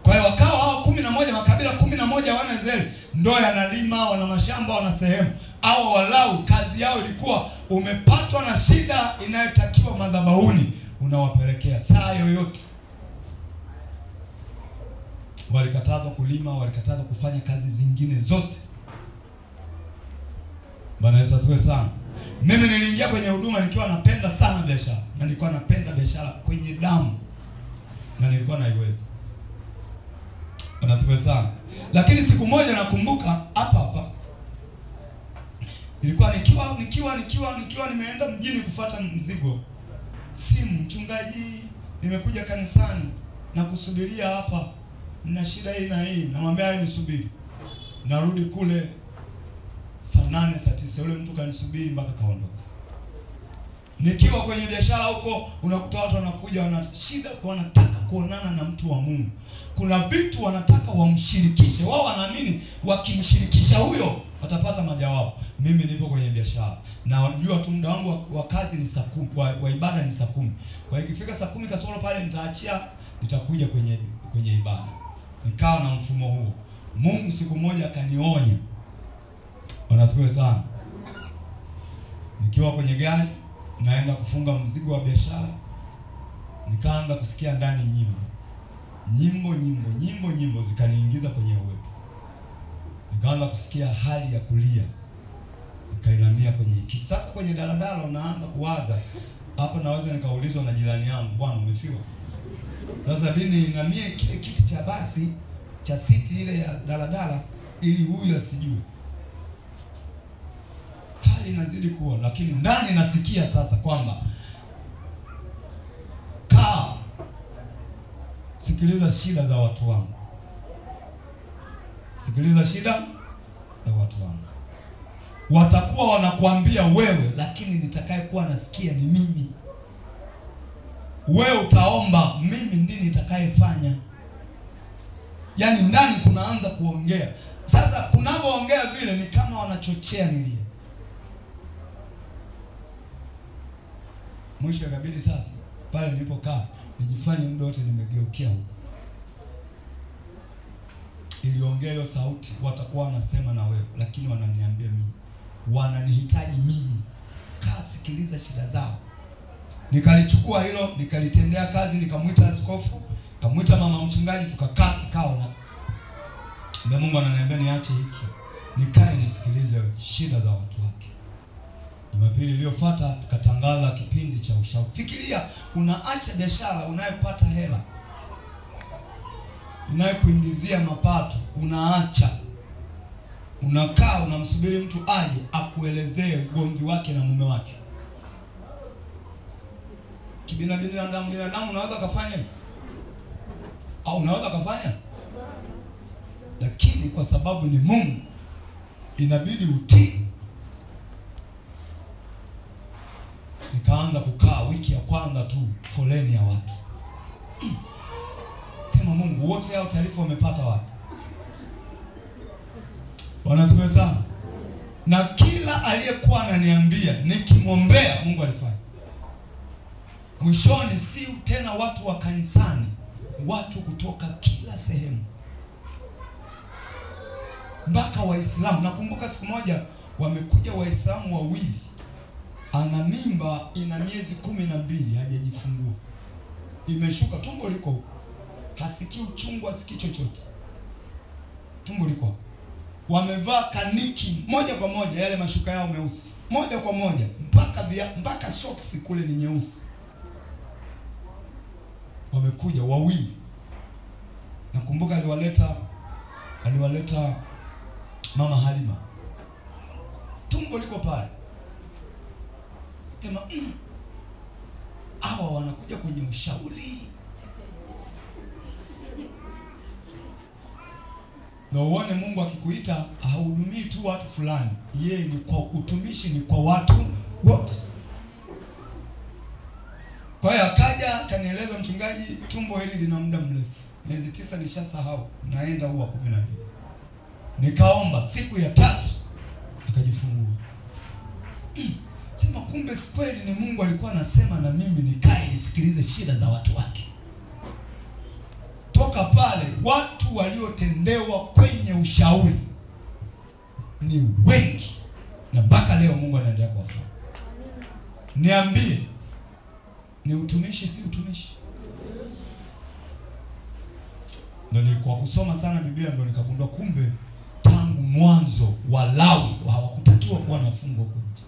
Kwa hiyo wakao hao 11 makabila 11 wana Israeli ndio yanalima, wana mashamba, wana sehemu. Hao Walawi kazi yao ilikuwa umepatwa na shida inayotakiwa madhabahuni, unawapelekea saa yoyote. Walikatazwa kulima, walikatazwa kufanya kazi zingine zote. Bwana Yesu asifiwe sana. Mimi niliingia kwenye huduma nikiwa napenda sana biashara. Na nilikuwa napenda biashara kwenye damu. Na nilikuwa naiweza. Bwana asifiwe sana. Lakini siku moja nakumbuka hapa. Ilikuwa nikiwa nimeenda mjini kufuata mzigo. Simu, mchungaji, nimekuja kanisani na kusubiria hapa. Nina shida hii na hii. Namwambia yeye nisubiri. Narudi kule saa 8 saa 9 yule mtu kanisubiri mpaka kaondoka. Nikiwa kwenye biashara huko, unakuta watu wanakuja wana shida, wanataka kuonana na mtu wa Mungu. Kuna vitu wanataka wamshirikishe. Wao wanaamini wakimshirikisha huyo watapata majawabu. Mimi nipo kwenye biashara na unajua tu muda wangu wa kazi ni saa 10, wa ibada ni saa 10. Kwa hiyo ikifika saa 10 kasoro pale nitaachia, nitakuja kwenye ibada. Nikawa na mfumo huo. Mungu siku moja akanionya. Wanasifiwe sana. Nikiwa kwenye gari naenda kufunga mzigo wa biashara, nikaanza kusikia ndani nyimbo zikaniingiza kwenye uwepo. Nikaanza kusikia hali ya kulia, nikainamia kwenye kiti. Sasa kwenye daladala unaanza kuwaza, hapo naweza nikaulizwa na jirani yangu, bwana umefiwa? Sasa bini inamie kile kiti cha basi cha siti ile ya daladala ili huyu asijue. Hali inazidi kuwa, lakini ndani nasikia sasa kwamba sikiliza shida za watu wangu. Sikiliza shida za watu wangu. Watakuwa wanakuambia wewe, lakini nitakayekuwa nasikia ni mimi. Wewe utaomba, mimi ndiye nitakayefanya. Yaani ndani kunaanza kuongea. Sasa kunapoongea vile ni kama wanachochea nilie. Mwisho ikabidi sasa pale nilipokaa nijifanye muda wote nimegeukia huko. Iliongea hiyo sauti, watakuwa wanasema na wewe, lakini wananiambia mimi. Wananihitaji mimi. Kaa sikiliza shida zao. Nikalichukua hilo, nikalitendea kazi, nikamwita askofu, nikamwita mama mchungaji, tukakaa kikao na Mungu ananiambia niache hiki. Nikae nisikilize shida za watu wake. Jumapili iliyofuata tukatangaza kipindi cha ushauri. Fikiria unaacha biashara unayopata hela, inayokuingizia mapato, unaacha. Unakaa unamsubiri mtu aje akuelezee ugomvi wake na mume wake. Binadamu unaweza kufanya au unaweza kufanya, lakini kwa sababu ni Mungu inabidi utii. Nikaanza kukaa wiki ya kwanza tu foleni ya watu. Tema Mungu, wote hao taarifa wamepata wapi? Wanasifiwa sana. Na kila aliyekuwa ananiambia nikimwombea Mungu alifanya. Mwishoni si tena watu wa kanisani, watu kutoka kila sehemu. Mpaka Waislamu. Nakumbuka siku moja wamekuja Waislamu wawili. Ana mimba ina miezi 12 hajajifungua. Imeshuka tumbo liko huko. Hasikii uchungu, hasikii chochote. Tumbo liko. Wamevaa kaniki moja kwa moja, yale mashuka yao meusi. Moja kwa moja mpaka socks kule ni nyeusi. Wamekuja wawili. Nakumbuka aliwaleta Mama Halima. Tumbo liko pale. Tema hawa wanakuja kwenye ushauri. Na uone Mungu akikuita hahudumii tu watu fulani. Yeye ni kwa utumishi, ni kwa watu wote. Kwa hiyo akaja kanieleza, mchungaji, tumbo hili lina muda mrefu. Miezi 9 nishasahau. Naenda huwa 12. Nikaomba siku ya 3 akajifungua. Sema kumbe kweli ni Mungu alikuwa anasema na mimi nikae nisikilize shida za watu wake. Toka pale watu waliotendewa kwenye ushauri ni wengi, na mpaka leo Mungu anaendelea kuwafanya. Niambie, ni utumishi si utumishi? Ndio nilikuwa kusoma sana Biblia ndio nikagundua kumbe tangu mwanzo Walawi hawakutakiwa kuwa na fungo huko nje.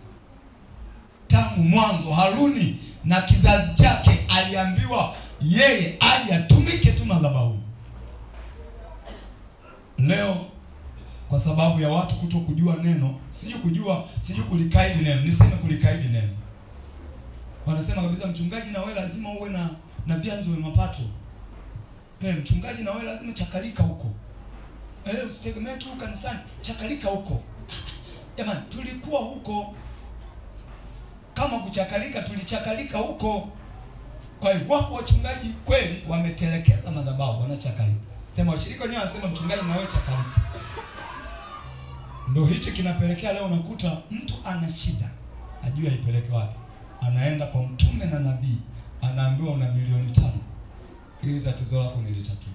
Tangu mwanzo Haruni na kizazi chake aliambiwa yeye aje atumike tu madhabahu. Leo kwa sababu ya watu kutokujua neno, sijui kulikaidi neno, niseme kulikaidi neno. Wanasema kabisa mchungaji na wewe lazima uwe na vyanzo vya mapato. Mchungaji na wewe lazima chakalika huko. Usitegemee tu kanisani, chakalika huko. Jamani, tulikuwa huko. kama kuchakalika, tulichakalika huko. Kwa hiyo wako wachungaji kweli wametelekeza madhabahu, wanachakalika. Sema washirika wenyewe wanasema mchungaji na wewe chakalika. Ndio hicho kinapelekea leo unakuta mtu ana shida, ajue aipeleke wapi. Anaenda kwa mtume na nabii, anaambiwa una milioni 5. Ili tatizo lako nilitatue.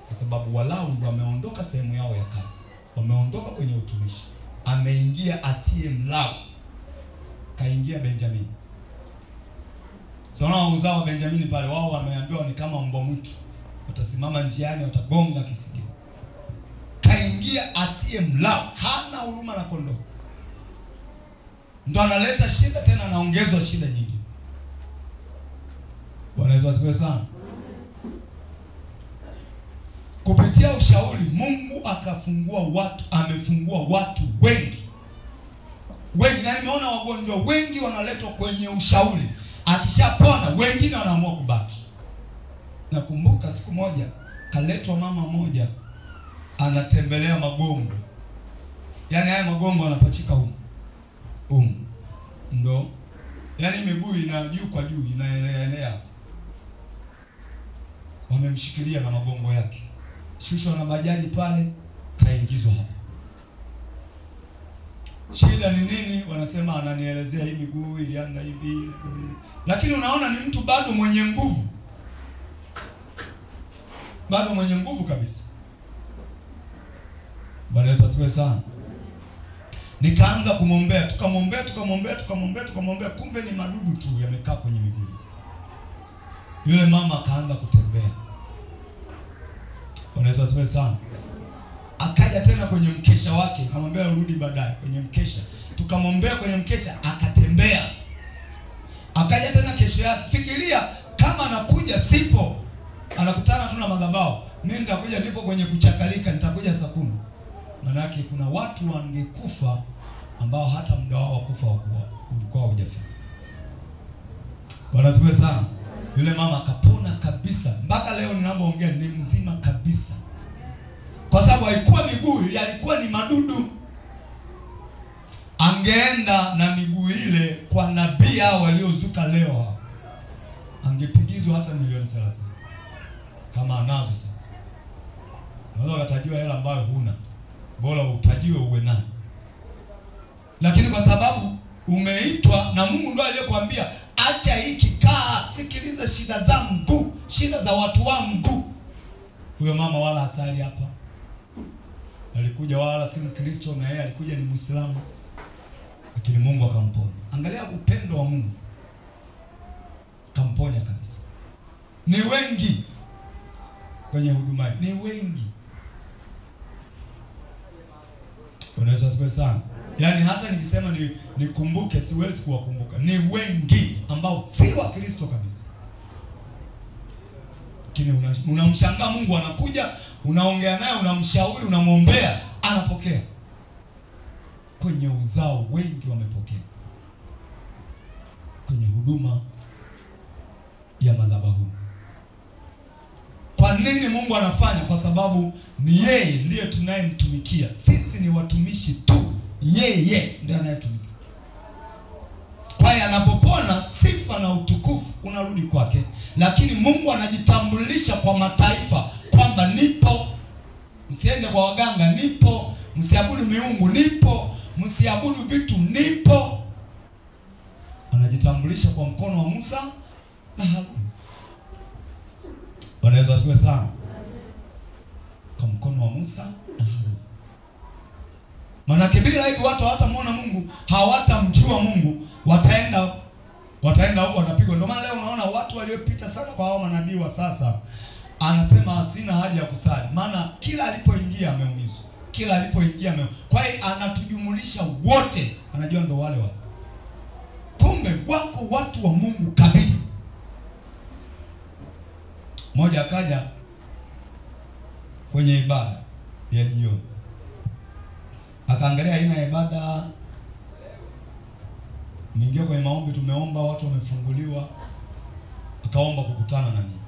Kwa sababu walau wameondoka sehemu yao ya kazi. Wameondoka kwenye utumishi. Ameingia asiye Mlawi. Kaingia Benjamini. Sasa uzao wa Benjamini pale, wao wameambiwa ni kama mbwa mwitu. Watasimama njiani, watagonga kisigino. Kaingia asiye Mlawi, hana huruma na kondoo. Ndo analeta shida tena, anaongezwa shida nyingine. Bwana Yesu asifiwe sana. Kupitia ushauri Mungu akafungua watu, amefungua watu wengi. Wengi, na nimeona wagonjwa wengi wanaletwa kwenye ushauri. Akishapona wengine wanaamua kubaki. Nakumbuka siku moja kaletwa mama moja anatembelea magongo. Yaani haya magongo anapachika huko. Ndo yaani miguu ina juu kwa juu inaenea. Wamemshikilia na magongo yake. Shushwa na bajaji pale, kaingizwa hapa. Shida ni nini? Wanasema ananielezea hii miguu ilianza hivi. Lakini unaona ni mtu bado mwenye nguvu. Bado mwenye nguvu kabisa. Bwana Yesu asifiwe sana. Nikaanza kumwombea, tukamwombea, kumbe ni madudu tu yamekaa kwenye miguu. Yule mama akaanza kutembea. Bwana Yesu asifiwe sana. Akaja tena kwenye mkesha wake, nikamwambia rudi baadaye kwenye mkesha. Tukamwombea kwenye mkesha, akatembea. Akaja tena kesho yake. Fikiria kama anakuja sipo, anakutana tu na madhabahu. Mimi nitakuja nipo kwenye kuchakalika, nitakuja saa 10. Maana kuna watu wangekufa ambao hata muda wao wa kufa ulikuwa hujafika. Bwana asifiwe sana. Yule mama akapona kabisa. Mpaka leo ninapoongea ni mzima kabisa. Kwa sababu haikuwa miguu, yalikuwa ni madudu. Angeenda na miguu ile kwa nabii hao waliozuka leo, angepigizwa hata milioni 30. Kama anazo sasa. Unaweza kutajua hela ambayo huna. Bora utajiwe uwe nayo. Lakini kwa sababu umeitwa na Mungu ndiye aliyekwambia acha hiki, kaa, sikiliza shida zangu, shida za watu wangu. Huyo mama wala hasali hapa. Alikuja wala si Mkristo, na yeye alikuja ni Muislamu. Lakini Mungu akamponya. Angalia upendo wa Mungu. Kamponya kabisa. Ni wengi kwenye huduma hii. Ni wengi. Unaweza sikia sana. Yaani hata nikisema nikumbuke siwezi kuwakumbuka. Ni wengi ambao si wa Kristo kabisa. Lakini unamshangaa Mungu anakuja, unaongea naye, unamshauri, unamwombea, anapokea. Kwenye uzao wengi wamepokea. Kwenye huduma ya madhabahu. Kwa nini Mungu anafanya? Kwa sababu ni yeye ndiye tunayemtumikia. Sisi ni watumishi tu. Yeye ndiye anayetumika. Kwa hiyo anapopona, sifa na utukufu unarudi kwake. Lakini Mungu anajitambulisha kwa mataifa kwamba nipo. Msiende kwa waganga, nipo. Msiabudu miungu, nipo. Msiabudu vitu, nipo. Anajitambulisha kwa mkono wa Musa na Haruni. Bwana Yesu asifiwe sana. Kwa mkono wa Musa na Haruni. Maana bila hivi watu hawatamwona Mungu, hawatamjua Mungu, wataenda huko watapigwa. Ndio maana leo unaona watu waliopita sana kwa hao manabii wa sasa, anasema sina haja ya kusali. Maana kila alipoingia ameumizwa. Kila alipoingia kwa hiyo anatujumulisha wote, anajua ndo wale wale. Kumbe wako watu wa Mungu kabisa. Mmoja akaja kwenye ibada ya jioni. Akaangalia aina ya ibada. Niingia kwenye maombi, tumeomba, watu wamefunguliwa. Akaomba kukutana na mimi.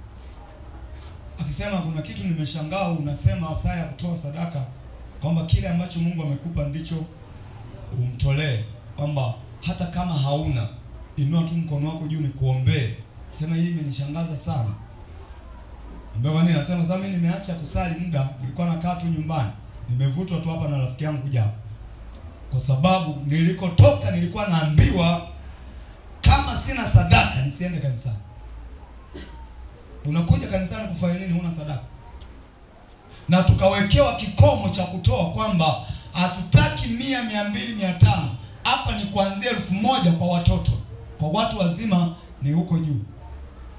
Akisema kuna kitu nimeshangaa, unasema saa ya kutoa sadaka kwamba kile ambacho Mungu amekupa ndicho umtolee, kwamba hata kama hauna inua tu mkono wako juu nikuombee. Sema hii imenishangaza sana. Mbona kwa nini nasema sasa mimi nimeacha kusali muda, nilikuwa nakaa tu nyumbani. Nimevutwa tu hapa na rafiki yangu kuja hapa. Kwa sababu nilikotoka nilikuwa naambiwa kama sina sadaka nisiende kanisani. Unakuja kanisani kufanya nini huna sadaka? Na tukawekewa kikomo cha kutoa kwamba hatutaki 100, 200, 500. Hapa ni kuanzia 1000 kwa watoto. Kwa watu wazima ni huko juu.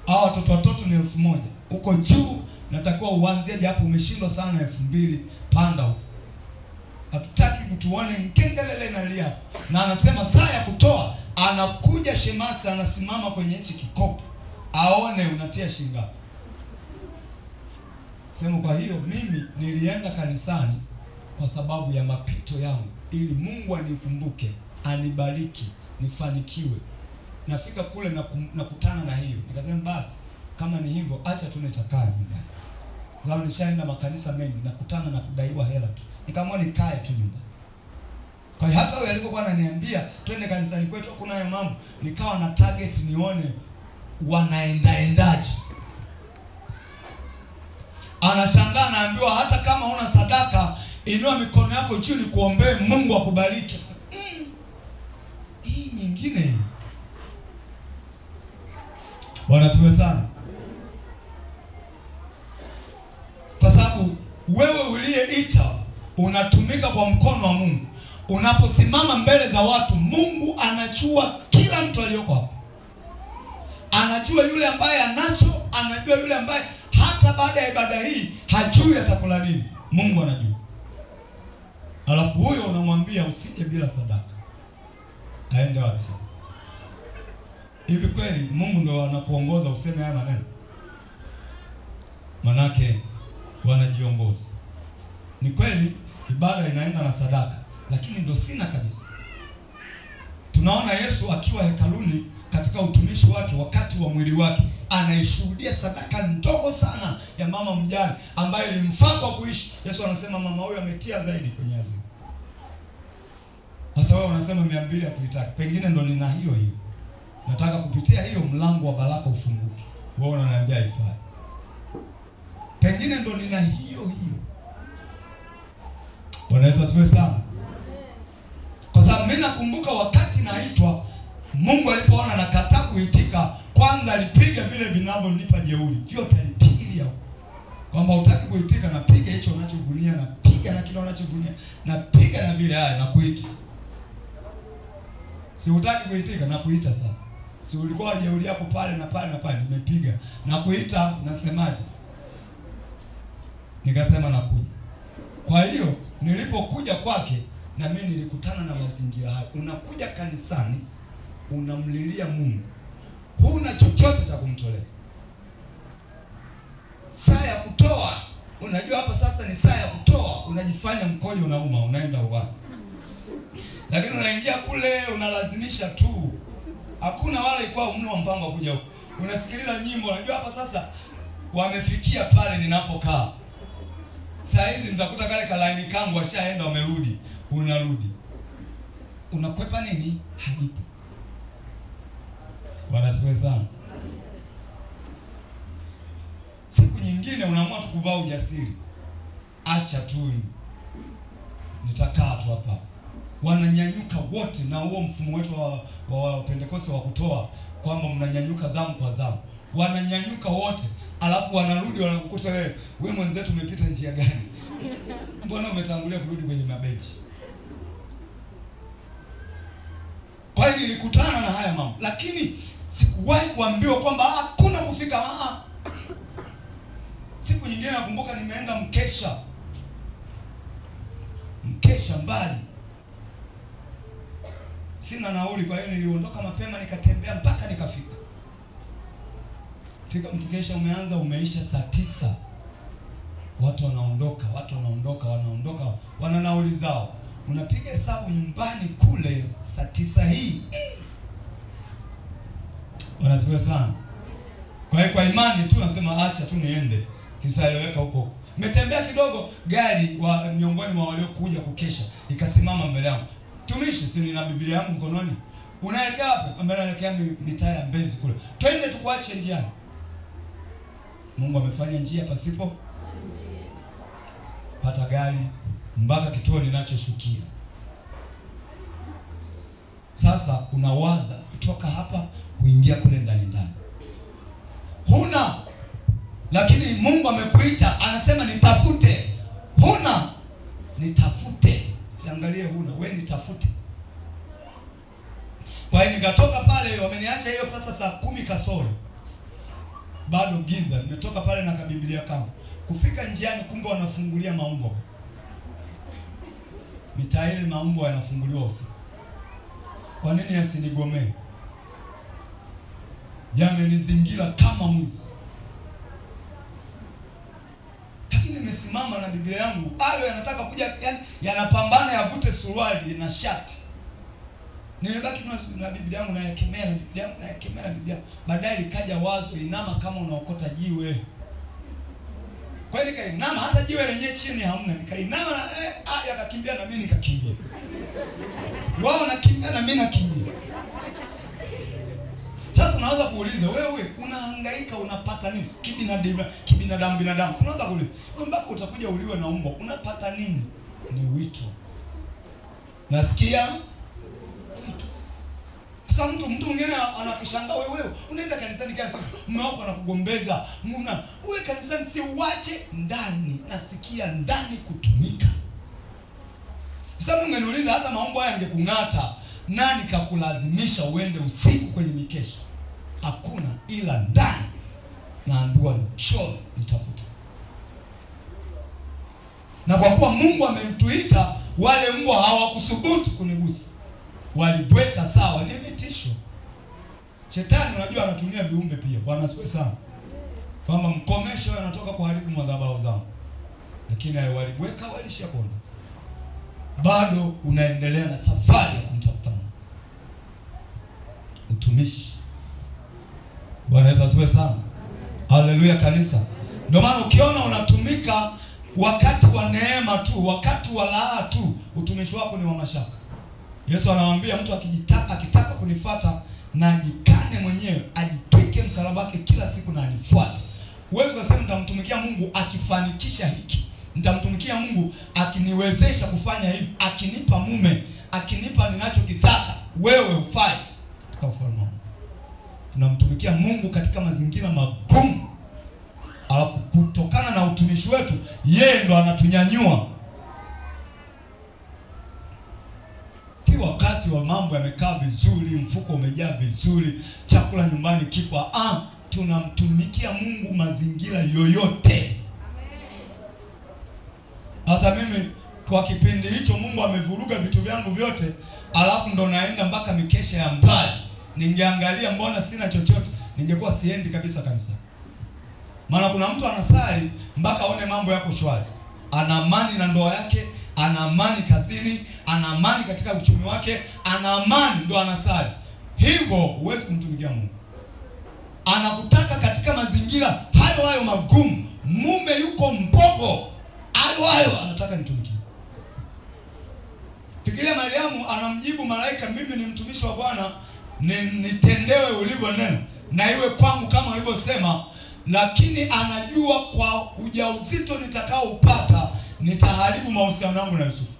Hao watoto ni 1000. Huko juu natakiwa uanzie hapo, umeshindwa sana 2000 panda huko. Hatutaki kutuone nkengelele na lia. Na anasema saa ya kutoa, anakuja shemasi anasimama kwenye hichi kikopo. Aone unatia shilingi ngapi. Sema kwa hiyo mimi nilienda kanisani kwa sababu ya mapito yangu, ili Mungu anikumbuke, anibariki, nifanikiwe. Nafika kule na kutana na hiyo. Nikasema basi kama ni hivyo acha tu nitakaa nyumbani. Lao nishaenda makanisa mengi nakutana na kudaiwa hela tu. Nikaamua nikae tu nyumbani. Kwa hiyo hata wale alipokuwa ananiambia twende kanisani kwetu kuna hayo mambo, nikawa na target nione wanaendaje. Anashangaa naambiwa hata kama una sadaka inua mikono yako juu nikuombee Mungu akubariki. Hii nyingine. Bwana asifiwe sana. Kwa sababu wewe uliyeita unatumika kwa mkono wa Mungu. Unaposimama mbele za watu, Mungu anajua kila mtu aliyoko hapo. Anajua yule ambaye anacho, anajua yule ambaye hata baada ya ibada hii hajui atakula nini. Mungu anajua. Alafu huyo unamwambia usije bila sadaka. Aende wapi sasa? Hivi kweli Mungu ndo anakuongoza useme haya maneno? Manake wanajiongoza. Ni kweli ibada inaenda na sadaka, lakini ndo sina kabisa. Tunaona Yesu akiwa hekaluni katika utumishi wake, wakati wa mwili wake, anaishuhudia sadaka ndogo sana ya mama mjane ambaye ilimfaa kwa kuishi. Yesu anasema mama huyu ametia zaidi kwenye hazina. Sasa wewe unasema 200 hatuitaki. Pengine ndo nina hiyo. Nataka kupitia hiyo mlango wa baraka ufunguke. Wewe unaniambia haifai. Pengine ndo nina hiyo. Bwana Yesu asifiwe sana. Kwa sababu mimi nakumbuka wakati naitwa, Mungu alipoona nakataa kuitika, kwanza alipiga vile vinavyonipa jeuri. Vyote alipigilia huko. Kwamba hutaki kuitika, napiga hicho unachovunia, napiga na kile unachovunia, napiga na vile haya na kuita. Si hutaki kuitika na kuita sasa. Si ulikuwa jeuri yako pale na pale nimepiga na kuita nasemaje? Nikasema nakuja. Kwa hiyo nilipokuja kwake na mimi nilikutana na mazingira hayo. Unakuja kanisani, unamlilia Mungu, huna chochote cha kumtolea. Saa ya kutoa, unajua hapa sasa ni saa ya kutoa, unajifanya mkojo unauma, unaenda uwani. Lakini unaingia kule unalazimisha tu. Hakuna wala ilikuwa mno mpango wa kuja huko. Unasikiliza nyimbo, unajua hapa sasa wamefikia pale ninapokaa. Saa hizi nitakuta kale kalaini kangu washaenda wamerudi. Unarudi. Unakwepa nini? Hadipo. Bwana asifiwe sana. Siku nyingine unaamua tu kuvaa ujasiri. Acha tu. Nitakaa tu hapa. Wananyanyuka wote, na huo mfumo wetu wa Pentekoste wa kutoa kwamba mnanyanyuka zamu kwa zamu. Wananyanyuka wote, alafu wanarudi wanakukuta wewe mwenzetu umepita njia gani? Mbona umetangulia kurudi kwenye mabenchi? Kwa hiyo nilikutana na haya mambo, lakini sikuwahi kuambiwa kwamba hakuna kufika. Siku nyingine nakumbuka nimeenda mkesha mbali. Sina nauli, kwa hiyo niliondoka mapema nikatembea mpaka nikafika. Mkesha umeanza umeisha saa 9. Watu wanaondoka, wana nauli zao. Unapiga hesabu nyumbani kule saa 9 hii. Wanasifiwa sana. Kwa hiyo kwa imani tu nasema acha tu niende. Kitaeleweka huko. Nimetembea kidogo, gari wa miongoni mwa waliokuja kukesha ikasimama mbele yangu. Tumishi, si nina Biblia yangu mkononi. Unaelekea wapi? Unaelekea mitaa ya Mbezi kule. Twende tukuache njiani. Mungu amefanya njia pasipo pata gari mpaka kituo ninachoshukia. Sasa unawaza kutoka hapa kuingia kule ndani. Huna. Lakini Mungu amekuita, anasema nitafute. Huna. Nitafute. Siangalie huna, wewe nitafute. Kwa hiyo nikatoka pale, wameniacha hiyo sasa saa 10 kasoro. Bado giza, nimetoka pale na kabiblia kangu. Kufika njiani kumbe wanafungulia maumbo. Mitaa ile maumbo yanafunguliwa usiku. Kwa nini yasinigomee? Yamenizingira kama mwizi. Lakini nimesimama na Biblia yangu, hayo yanataka kuja, yani yanapambana yavute suruali na shati. Nimebaki na Biblia yangu na yakemea Biblia. Baadaye likaja wazo, inama kama unaokota jiwe. Kwa hiyo nikainama, hata jiwe lenyewe chini hamna. Nikainama na yakakimbia na mimi nikakimbia. Wao nakimbia na mimi nakimbia. Sasa unaanza kuuliza, wewe unahangaika unapata nini? Kibinadamu. Unaanza kuuliza, wewe mpaka utakuja uliwe na umbo, unapata nini? Ni wito. Nasikia wito. Sasa mtu mwingine anakushangaa, wewe unaenda kanisani kila siku, mume wako anakugombeza, wewe kanisani si uache ndani, nasikia ndani kutumika. Sasa Mungu ananiuliza, hata maombo haya yangekung'ata, nani kakulazimisha uende usiku kwenye mikesha? Hakuna, ila ndani naambiwa njoo nitafuta. Na kwa kuwa Mungu ametuita, wale mbwa hawakusubutu kunigusa. Walibweka sawa, ni vitisho. Shetani unajua anatumia viumbe pia. Bwana asifiwe sana. Kama mkomesho anatoka kuharibu madhabahu zao. Lakini walibweka walishapona. Bado unaendelea na safari ya kumtafuta Mungu. Utumishi. Bwana Yesu asifiwe sana. Haleluya kanisa. Ndio maana ukiona unatumika wakati wa neema tu, wakati wa raha tu, utumishi wako ni wa mashaka. Yesu anawaambia mtu akitaka kunifuata na ajikane mwenyewe, ajitwike msalaba wake kila siku na anifuate. Wewe unasema nitamtumikia Mungu akifanikisha hiki. Nitamtumikia Mungu akiniwezesha kufanya hivi, akinipa mume, akinipa ninachokitaka. Wewe ufai katika ufalme wa Mungu. Tunamtumikia Mungu katika mazingira magumu. Alafu kutokana na utumishi wetu, yeye ndo anatunyanyua. Si wakati wa mambo yamekaa vizuri, mfuko umejaa vizuri, chakula nyumbani kipo. Tunamtumikia Mungu mazingira yoyote. Sasa mimi kwa kipindi hicho Mungu amevuruga vitu vyangu vyote, alafu ndo naenda mpaka mikesha ya mbali. Ningeangalia mbona sina chochote, ningekuwa siendi kabisa kanisa. Maana kuna mtu anasali mpaka aone mambo yako shwari. Ana amani na ndoa yake, ana amani kazini, ana amani katika uchumi wake, ana amani ndo anasali. Hivyo huwezi kumtumikia Mungu. Anakutaka katika mazingira hayo magumu. Mume yuko mbogo, hayo anataka nitumikie. Fikiria Mariamu anamjibu malaika, mimi ni mtumishi wa Bwana, nitendewe ulivyo neno, na iwe kwangu kama ulivyosema. Lakini anajua kwa ujauzito nitakao upata nitaharibu mahusiano yangu na Yusufu.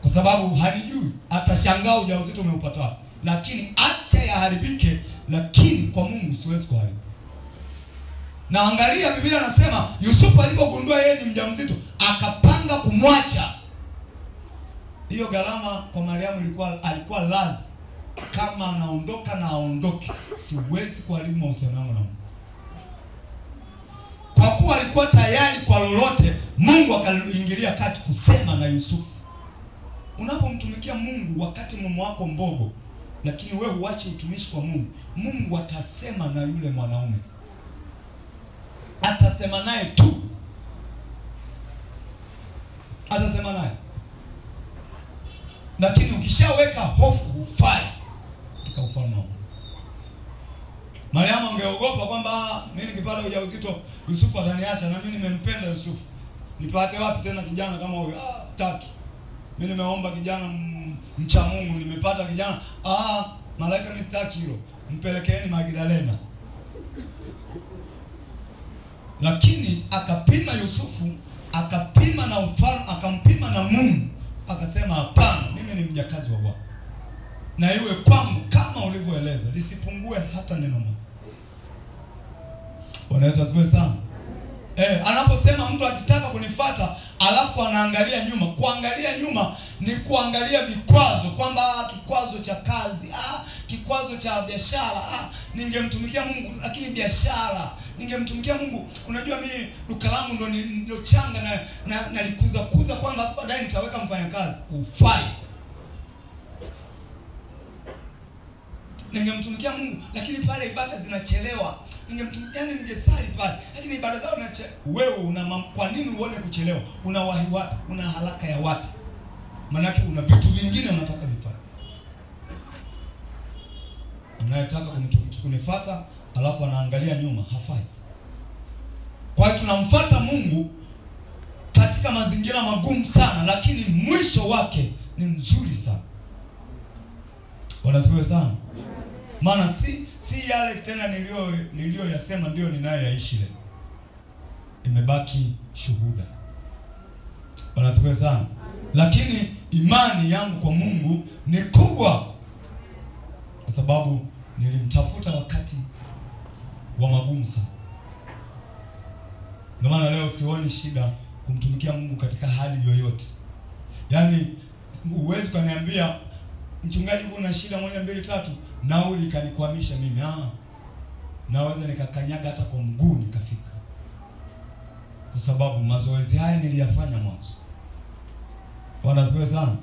Kwa sababu halijui, atashangaa ujauzito umeupata wapi. Lakini acha yaharibike, lakini kwa Mungu siwezi kuharibu. Na angalia Biblia anasema Yusufu alipogundua yeye ni mjamzito, akapanga kumwacha. Hiyo gharama kwa Mariamu alikuwa lazima. Kama anaondoka na aondoke, siwezi kuharibu mahusiano yangu na Mungu. Kwa kuwa alikuwa tayari kwa lolote, Mungu akaingilia kati kusema na Yusufu. Unapomtumikia Mungu wakati mume wako mbogo, lakini wewe uache utumishi kwa Mungu, Mungu atasema na yule mwanaume. Atasema naye tu. Atasema naye. Lakini ukishaweka hofu ufai katika ufalme wa Mungu. Mariamu angeogopa kwamba mimi nikipata ujauzito Yusufu ataniacha, na mimi nimempenda Yusufu. Nipate wapi tena kijana kama huyo? Sitaki. Mimi nimeomba kijana mcha Mungu, nimepata kijana, malaika mistaki hilo, mpelekeeni Magdalena. Lakini akapima Yusufu, akapima na ufalme, akampima na Mungu, akasema hapana, mimi ni mjakazi wa Bwana, na iwe kwangu kama ulivyoeleza, lisipungue hata neno moja. Bwana Yesu asifiwe sana. Anaposema mtu akitaka kunifuata alafu anaangalia nyuma, kuangalia nyuma ni kuangalia vikwazo, kwamba kikwazo cha kazi, kikwazo cha biashara, ningemtumikia Mungu lakini biashara, ningemtumikia Mungu, unajua mimi duka langu ndo changa na nalikuza kwamba baadaye nitaweka mfanyakazi. Ufai. Ningemtumikia Mungu lakini pale ibada zinachelewa, ningesali pale lakini ibada zao wewe kwa nini uone kuchelewa? Unawahi wapi? Una haraka ya wapi? Maana una vitu vingine unataka vifanye. Anayetaka kunifuata alafu anaangalia nyuma, hafai. Kwa hiyo tunamfuata Mungu katika mazingira magumu sana, lakini mwisho wake ni mzuri sana. Wanasifiwe sana. Maana si yale tena niliyoyasema ndio ninayoyaishi leo. Imebaki shuhuda. Wanasifiwe sana. Lakini imani yangu kwa Mungu ni kubwa, kwa sababu nilimtafuta wakati wa magumu sana. Ndio maana leo sioni shida kumtumikia Mungu katika hali yoyote. Yaani uwezi kuniambia mchungaji kuna shida 1 2 3 nauli kanikwamisha mimi. Naweza nikakanyaga hata kwa mguu nikafika. Kwa sababu mazoezi haya niliyafanya mwanzo. Bwana asifiwe sana.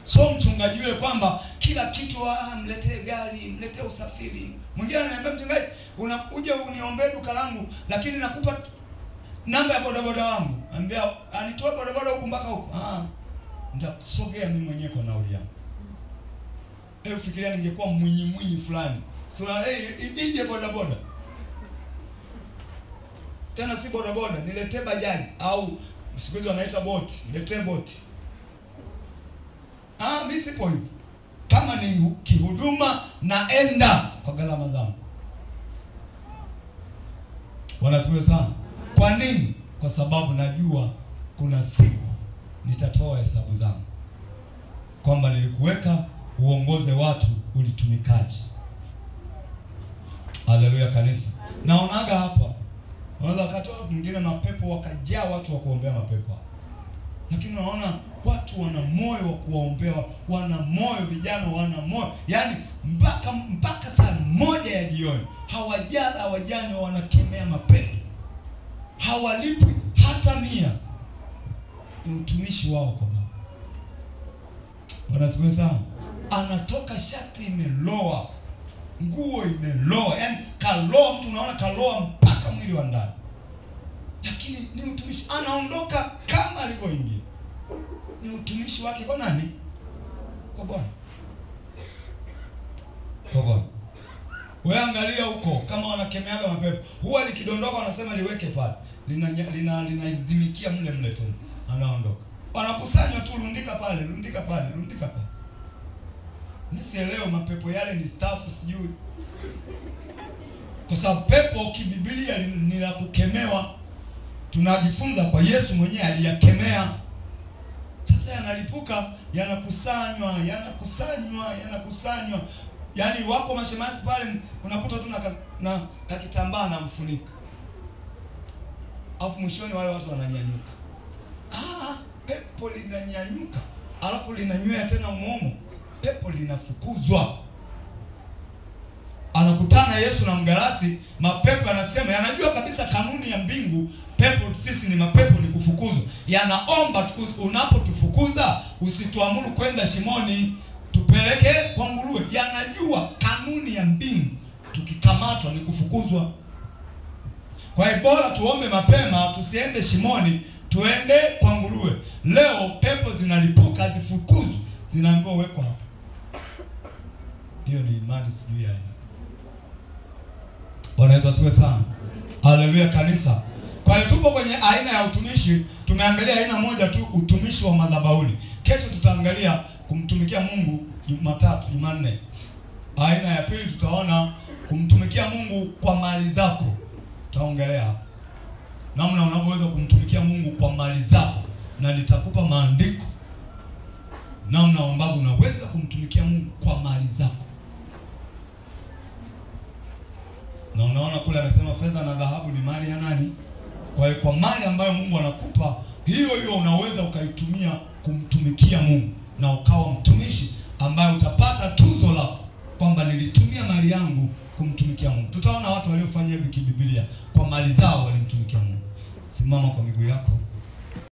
So mchungaji yule kwamba kila kitu mletee gari, mletee usafiri. Mwingine ananiambia mchungaji, unakuja uniombee duka langu lakini nakupa namba ya bodaboda wangu. Anambia anitoa bodaboda huko mpaka huko. Nitakusogea mimi mwenyewe kwa nauli yangu. Fikiria ningekuwa mwinyi fulani. Ije bodaboda. Tena si bodaboda, niletee bajaji au siku hizo wanaita boti, niletee boti. Mimi sipo hivyo. Kama ni kihuduma naenda kwa gharama zangu. Wanasifiwe sana. Kwa nini? Kwa sababu najua kuna siku nitatoa hesabu zangu, kwamba nilikuweka uongoze watu, ulitumikaje. Haleluya kanisa. Naonaga hapa wanaweza wakati mwingine mapepo wakajaa watu wa kuombea mapepo. Lakini unaona watu wana moyo wa kuwaombea, wana moyo, vijana wana moyo. Yaani mpaka saa 1 ya jioni hawajani wanakemea mapepo. Hawalipwi hata 100. Ni utumishi wao kwa Baba. Wanasifiwa sana. Anatoka shati imeloa, nguo imeloa, yaani kaloa, mtu unaona kaloa mpaka mwili wa ndani. Lakini ni utumishi, anaondoka kama alivyoingia. Ni utumishi wake kwa nani? Kwa Bwana. Kwa Bwana. Wewe angalia huko kama wanakemeaga mapepo, huwa likidondoka wanasema liweke pale. Linazimikia mle tena. Anaondoka. Wanakusanywa tu, rundika pale. Nisielewe mapepo yale ni stafu sijui. Kwa sababu pepo kiBiblia ni la kukemewa. Tunajifunza kwa Yesu mwenyewe aliyakemea. Sasa yanalipuka, yanakusanywa. Yaani wako mashemasi pale, unakuta tu na kakitambaa na mfunika. Alafu mwishoni wale watu wananyanyuka. Pepo linanyanyuka, alafu linanywea tena umomo. Pepo linafukuzwa. Anakutana Yesu na mgarasi, mapepo yanasema, yanajua kabisa kanuni ya mbingu, pepo sisi ni mapepo ni kufukuzwa. Yanaomba unapotufukuza usituamuru kwenda shimoni, tupeleke kwa nguruwe. Yanajua kanuni ya mbingu, tukikamatwa ni kufukuzwa. Kwa hiyo bora tuombe mapema, tusiende shimoni, tuende kwa nguruwe. Leo pepo zinalipuka, zifukuzwe, zinaambiwa weko hapa. Hiyo ni imani sijui ya aina. Bwana Yesu asifiwe sana. Haleluya kanisa. Kwa hiyo tupo kwenye aina ya utumishi. Tumeangalia aina moja tu, utumishi wa madhabahuni. Kesho tutaangalia kumtumikia Mungu Jumatatu, Jumanne. Aina ya pili tutaona kumtumikia Mungu kwa mali zako. Tutaongelea namna unavyoweza kumtumikia Mungu kwa mali zako, na nitakupa maandiko namna ambavyo unaweza kumtumikia Mungu kwa mali zako. Na unaona kule amesema fedha na dhahabu ni mali ya nani? Kwa hiyo kwa mali ambayo Mungu anakupa, hiyo hiyo unaweza ukaitumia kumtumikia Mungu na ukawa mtumishi ambaye utapata tuzo lako kwamba nilitumia mali yangu kumtumikia Mungu. Tutaona watu waliofanya hivi kibiblia, kwa mali zao walimtumikia Mungu. Simama kwa miguu yako.